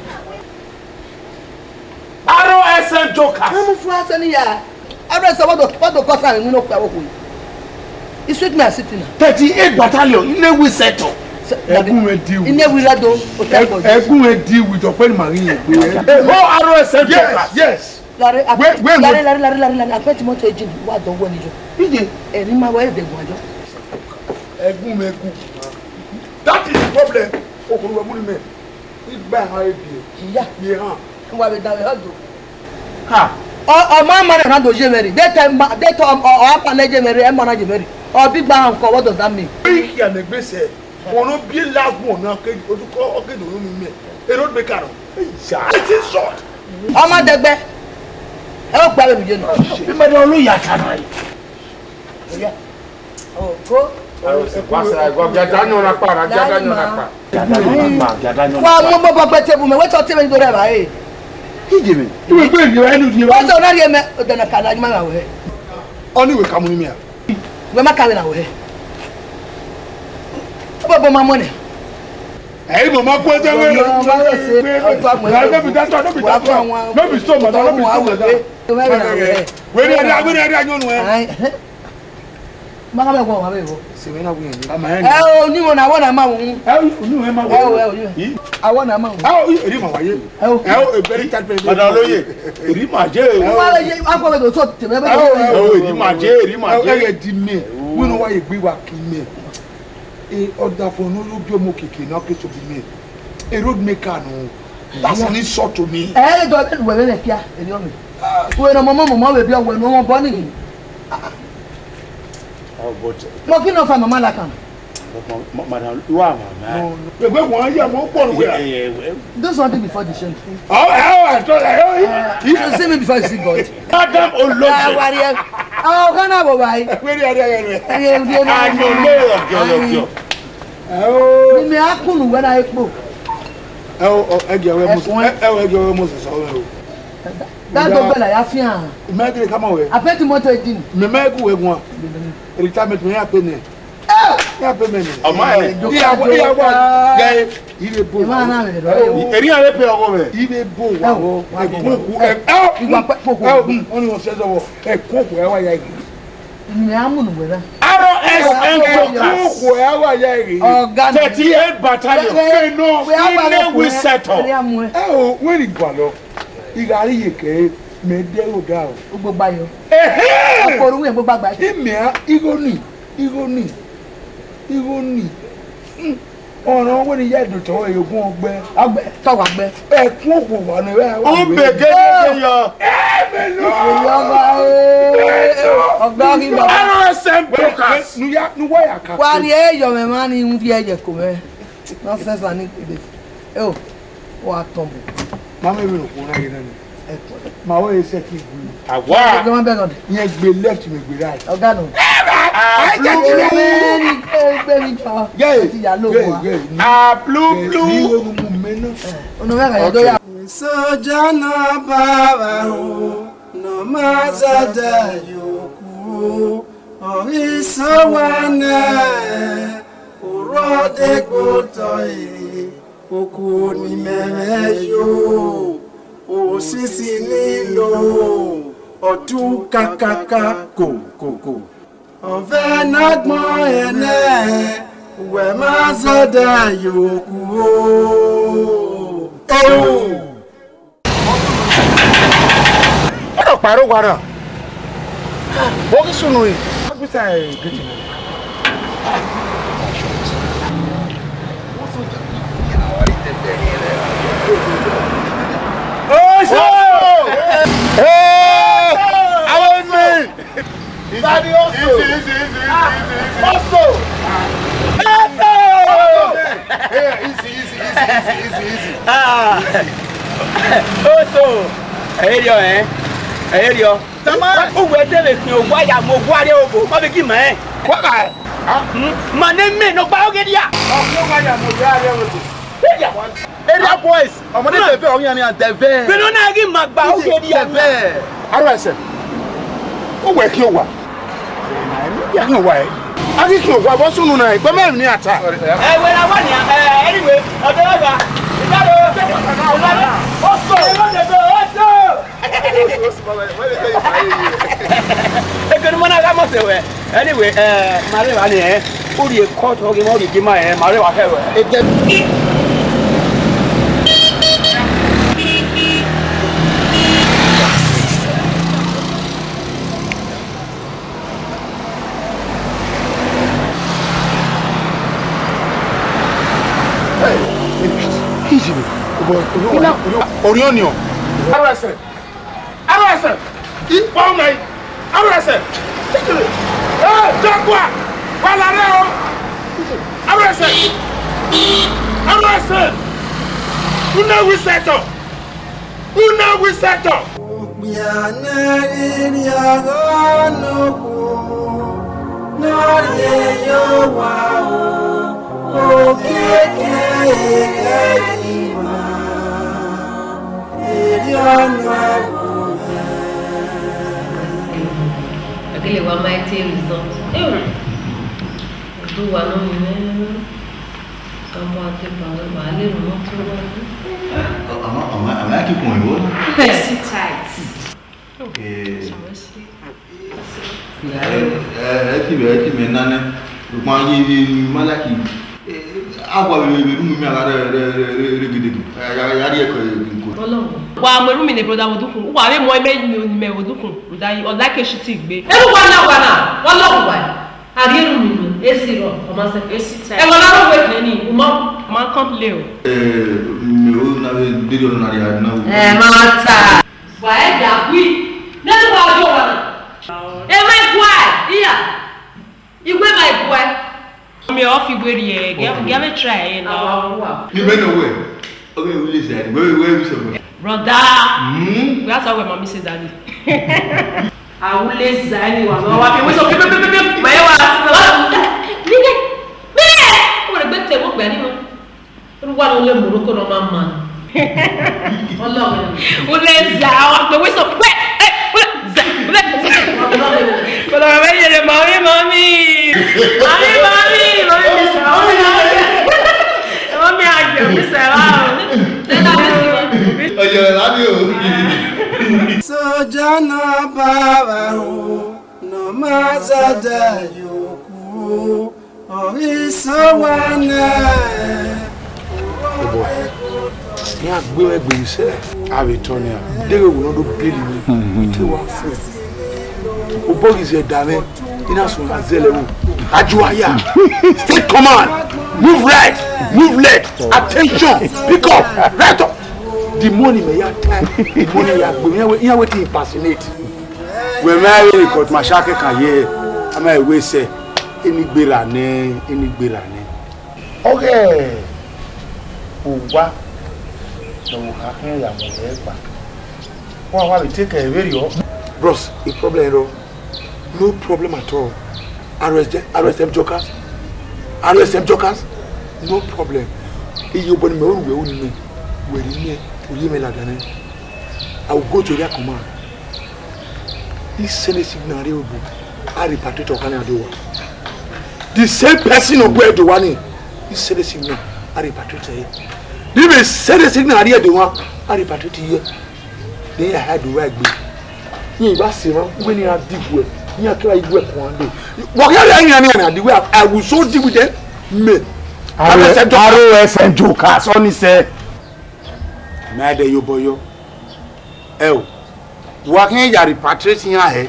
Aro esen joka. Mo fu asani ya. Aro se what do cause am no kwa wo ko. It's with me sitting. 38 battalion in we settle. Egun we deal. In we rado hotel. Egun we deal with Opel Marine. Oh, Aro esen joka. Yes. Lare apeti moto ejin wa do wo ni jo. Ije eri ma wa de gwajo. Egun me ku. That is the problem. Okuru wa muni me. Igba ha ebi. Iya. Ye han. Wa be da we hodo. Ha. O ma ma na do jemeri. That time o apa na jemeri e mo na jemeri. O big bang ko what does that mean? Iki an gbese. Ono bi last one na ke oduko okedo nu mi. E road maker. Ja. It is short. O ma degbe. E o gba me je no. Bi me do lu ya kana yi. Oya. O ko wa mo bo gbe tebu me we to te me do re ba e. Ijeme. Iwe gbe ni wa enu di wa. O so na re me o de na kana ni ma we. Oni we kamu ni mi a. We ma ka na we. O bo ma mo ne. Hey, mama, go there. No be that. No be so, madam. No be so, madam. Where are you? Mama me go ma be go. Se we na go yin. Eh, oni mo na wona ma won. Onu e ma go. I want ma won. Eri ma waye. E very chat baby. Madam Loye. Eri ma je. Wa le akọ be do so te me be. Eri ma je, eri ma je. E di me. We no why gbe wa ki me. E order for no bi omo keke na ke so bi me. A road maker no. That's an insult to me. Eh, do be we le pia, eri o me. We no mama we bi o we no won bo ni. Oh, but Mo ki no fa mama la kan. Madam, you are mama. We go one year mo pon we. Do something before the show. I thought You should see me before you see God. Madam Oloje. Oh, kana bo bai. Where are you? I don't know. Oh, Me akunu we na epo. Eghianruwa mo so so. That do bela ya fian. Imagine come away. Apeti moto ejin. Me make we go. Retirement me happen ne. Ya pe me. O ma e. Ya wa. Guy, ile bo. Ma na me do. Eri an le pe owo me. Ile bo wa wo. Igba poko. Oni won se so e koko e wa ya igi. Me amunu we na. Koko e wa ya igi. 38 battalion. No, we settle. Oh, when it go lo. Igari yeke me de o ga o. Gbogbo ayo. Akoru we gbogbo agba. Imia igoni. Ọ̀rọ̀ wọ́n ni yẹ́ ìdòtò ẹ̀yọ̀gún ọgbẹ́. Ọgbẹ́ tọ́wọ́ gbẹ́. Ẹ̀kún òkú wà ní ẹ̀ wà. O be gege yo. Ọgbà kí bàbá. Aro sem brokas. Nu wá yà ká. Wà ní ẹ̀yọ̀ mẹ́ máa ní ń fi ẹ̀jẹ̀ kò mẹ́. Nonsense wa ní ìpele. Ẹ o, wà á tọ̀ bù. Mama mi ò kún náà yẹn náà. Màá wọ́n yẹ sẹ́kì ìgbìmọ̀. Awa. Ọjọ́ máa bẹ̀rẹ̀ ọ̀dẹ̀. Yẹn gbé left mi gbé right. Ọ̀gá nù. Gbẹ̀mí jọ. Ti yà lóògùn wa. A blue blue. Ní ohun mú mi náà. Ọ̀nà mẹ́rin ẹ̀dọ́ yà. Esoja na baba o, no mazada yoku. Oisowane, urode kotoi, oku ni merejo. Osisi nílò ọdún kakaka kòkòkò. Ọ̀fẹ́ nágbọ́n ẹ̀nẹ́ wẹ̀ máa sọ́dà yòókù o. Ọ̀rọ̀ pàrọ̀ wàrà. Wọ́n kí sùnù yìí. Wọ́n gbé sáà gẹ̀tì náà. Daddy also. Also. Easy. Also. Ayo. Tama. O we tele kin o gwa ya mo gwa re obo. Ma be ki ma e. Kwa ka. Ma ne me no gba oge dia. O gwa ya mo gwa re obo. area boys ọmọdé tẹfẹ ọyàn ni àtẹfẹ. bínú náà kí n máa gba ó kéde àná. tẹfẹ. ara ẹsẹ ó wẹ kí o wà yà kí o wà ẹ akí kí o wà bọ́ sunu náà ìgbẹ́ mẹ́rin ní ata. ẹ wẹ́n àwọn ni anyway ọ̀dọ́ ọ̀gá ìdájọ́ ọ̀sọ̀ ekele mọ náà ká mọ̀ sẹ́wẹ̀ anyway màrí wa ni ẹ ó rí kọ́ọ̀tù ọ̀gẹ́ mọ́ ó rí gímà ẹ màrí wa kẹ́ wẹ̀. Orionion. Arrest. Arrest. All night. Arrest. Jaguar. Valareo. Arrest. Arrest. Una we settle. Una we settle. Aquele vai mais ter result. Do ano né? Como até para vale não trabalho. Ama aqui com eu. Sit tight. Okay. É que menina, o mãe malaki. Agora eu me agradei. Wa mo rumi ne brother Odukun. Wa we mo me Odukun. Udai o like shi ti gbe. E wa na. Wa lo wa. Ari rumi no. Esiro. O ma se esita. E wa na ro we kan ni. O ma complain o. Me o na we did on na ya na. Mata. Wa e da gwi. Na lo wa jo wa na. My boy. Iya. Igwe my boy. Me off igweri e. Give me try now. You been away. Okay, we listen. Where we say? Brother. We have to where mommy say daddy. I will let Zani wa. Wa pe we so pe. My wa. Nige. Me. Wo le gbe te mo gbe ni mo. Ru wa lo le Morocco no man. Ọlọ́run. Wo le za wa pe we so pe. Za. Pero me viene mami. Mami. Mami ajo mi se va. Oye, radio. Soja na baba o, no mazada yoku, orisowana. Ní agbé ẹgbẹ́ iṣẹ́ àwìtọ́ni à dégò wọ́n ló bílì ní tí wọ́n fún o bọ́ọ̀gì ṣe dàmé iná sùn àzẹ́lẹ̀ wò àjùwáyà state command move right move left attention pick up right up the money may ya time the money ya gbé yẹn wọ́n ti impersonate. wẹ́n mẹ́rin ní court machake kan yẹ ama ìwé sẹ́ ẹni gbéra ní. ọ̀rẹ́ ò wá. Bros, a problem, no problem at all. Arrest them jokers. No problem. If you want me, I will go to their command. This same signal, I repatriate of Canada. The same person of where the one in this same signal, I repatriate. They may send a signal here, the one I repatriate here. They had the right way. You must see when you are deep with. You are trying to work one day. What are you doing? I will so deal with them. Me. ROS and jokers only say. Made you boyo. Working your repatriating your head.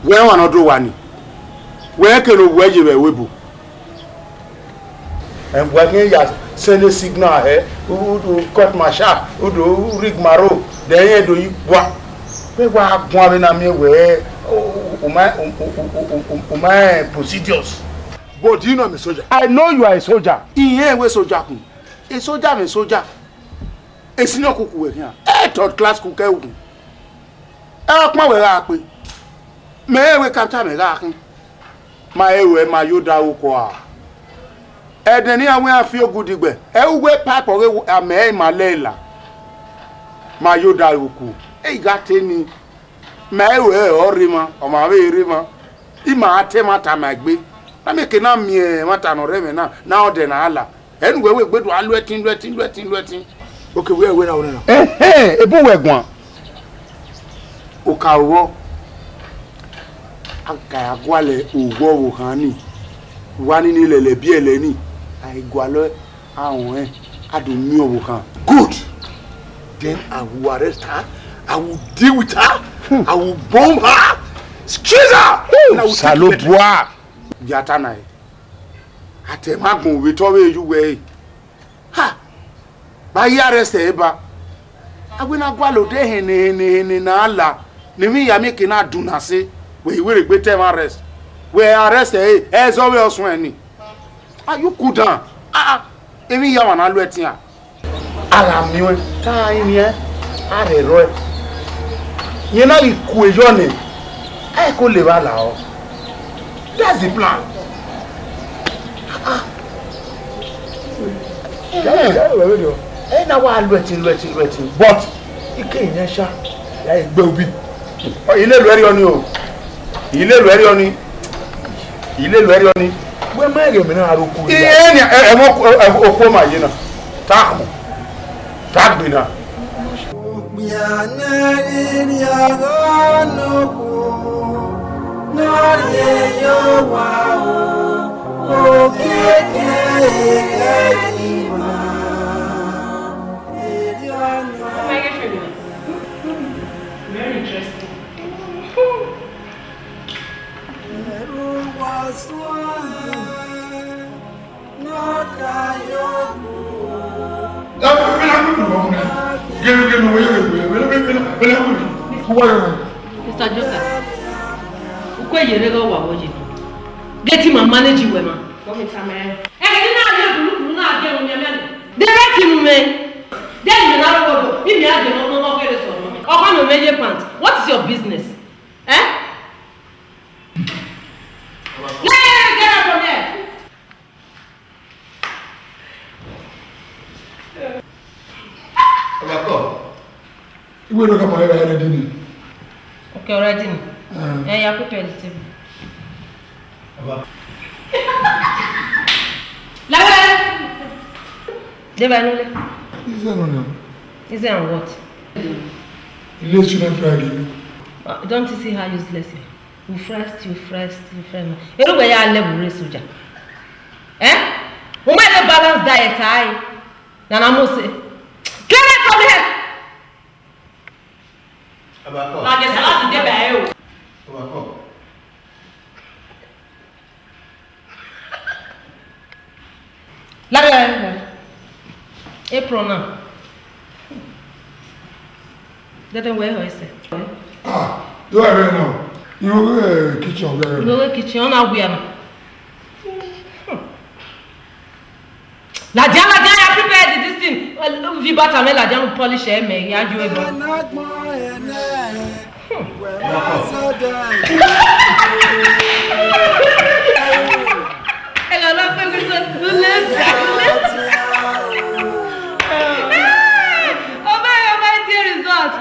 Where one other one? Where can you wear your webu? And when you send a signal here, who cut my shot, who do rig my rope, then you do what? We were going to me where my procedures. But you know I'm a soldier. I know you are a soldier. Here we soldier. A soldier. A senior cook with here. A third class cook. My way up. May we come to me. My way, my Yoda. Edeni awe afio gudigbe. Ewe pipe owe ame malela. Ma yoda oku. Igateni. Ma ewe orima, o ma we rima. Ima ate mata magbe. Na me kena mi mata no reme na ode na ala. Enu we gbedu alu etin. Okay, we na wona. Ebun we gwan. O ka wo. Anka agwale uwo wo hani. Wani ni lele bi eleni. Ai gwalo awon adu mi owo kan. Good. Then I will arrest her. I will deal with her. I will bomb her. Squeeze her. Salopwa. Yatana. Atemagun we to we you we. Ha. Ba yi arrest eba. Agwena gwalo de hene na ala. Ni mi ya make na dunase. We gbe tem arrest. We arrest so we osun eni. Ah, you cool down. Emi ya wa na lu etin a. Ara mi we ta yin e. Are ro e. Yen na bi ku ejo ni. E ko le ba la o. That's the plan. Na wa lu etin. But ike yen sha. Ya igbe obi. O ile lu eri oni o. Ile lu eri oni. We ma ge mi na aroku ya. Ni e mo okwo ma yi na. Ta mo. Ta gbe na. Ya na ri ya no ko. Na ye yo wa o. O ke ma. Very interesting. Mr. Joker, get him and manage you, man. Direct him, man. Then you now go. If you have the no major pants. What is your business? Eh? Get up from there. You will look at my head. Okay, already. Yeah, you prepare the table. Is there what? Don't you see how useless you are? You first. You know where you are level soldier. Eh? Who might have balanced diet? Then I must say, clear it from here. Like it's not the day. April now. Didn't wear her, say. Do I right now? You go kitchen there. You go kitchen now we are. La diana prepared this thing. Vi bata me la diana polish e me ya ju ebo. Hello, la fe we so result.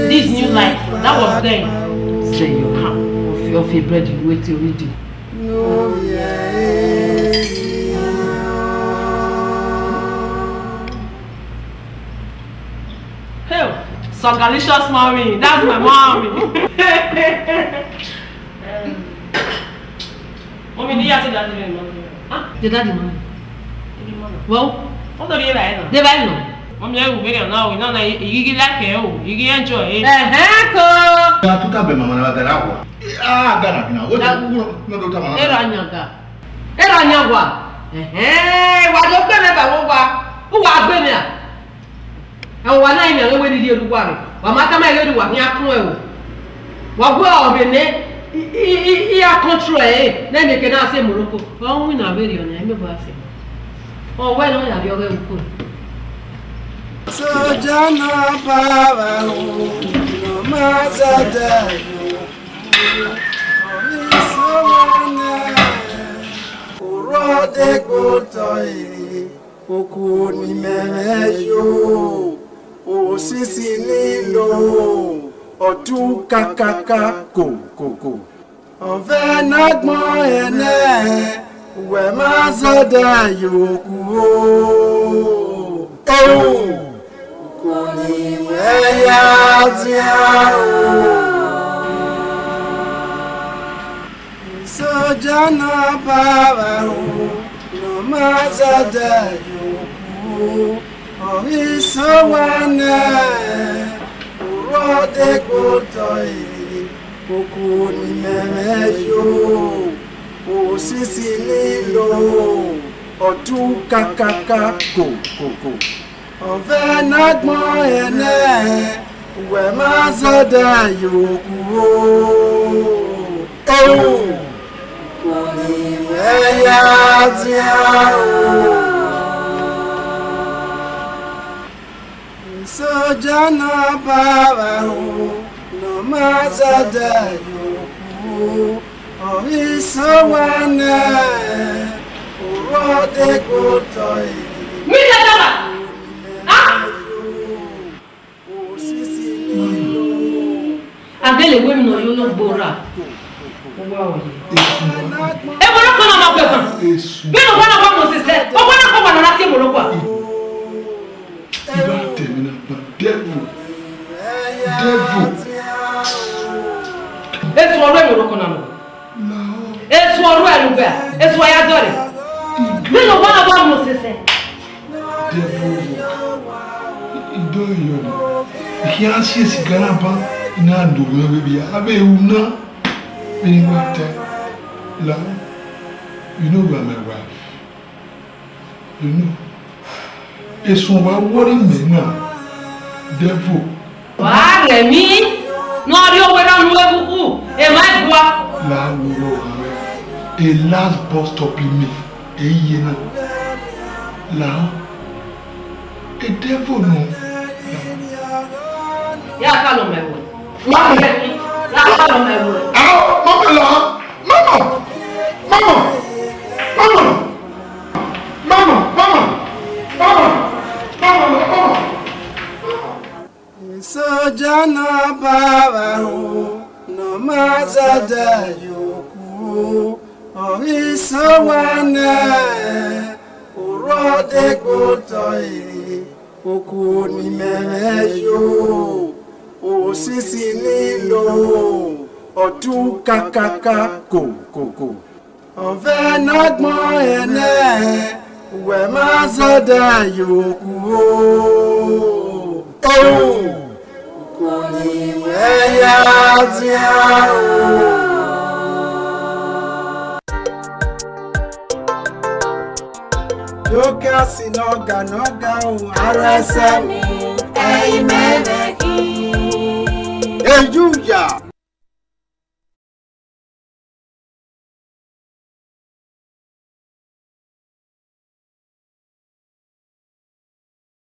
This new life, that was then. Say you have of your bread you wait till ready. No, yes. Hey, Sogalicious mommy, that's my mommy. Mommy, do you have to daddy mommy? Huh? The daddy mommy. Well, what do you know? They buy no. Mommy, I will be now. You know, you like it. You enjoy it. Ko. Ya tuka be mama na gana wo. Ah, gana bina. Wo no do ta mama. Era nyaga. Era nyagwa. Wa do gbe me ba wo wa. Wo wa gbe me a. E wa na imi a we di eruwa re. Wa maka ma eruwa ni akun e wo. Wa go obene I control e na me ke na se Morocco. O wi na beri on e me bo afi. O we no ya bi o ge ku. Esoja para no mazada Urode gotoi okuni merejo osisi nilo otu kakaka ko ove nagbon ene we mazada yoku kuni meya tiao Esoja para no mazada yoku orisowane urode gotoi okuni merejo osisi nilo otu kakaka ko ove nagbon ene we mazada yoku kuni meya tiao Esoja para no mazada yoku orisowane urode gotoi Agele we no yo no gbora. E wona ko na ma pe kan. Be no wona wa mo se se. O wona ko wona na se mo ro kwa. Devil. Esu oro e mo ro ko na mo. Esu oro e lu gba. Esu aya dore. Be no wona wa mo se se. Idoyo. Ikiasi sigaraba ina nduwe baby. Abe una. Anyway, la, you know you are my wife. You know. It's one worry me now. Devil. Wah, Remy. No, you were on Webuku. Am I what? La, a last bus stop in me. A year. La, a devil no. Yeah, call on my word. Mama, call on my word. Mama, la, Mama. Esoja para no mazada yoku orisowane urode gotoi okuni merejo osisi nilo otu kakaka ko ove nagbon ene we mazada yoku kuni meya tiao Yoka sinoga o arasa mi ei meneki Ejuja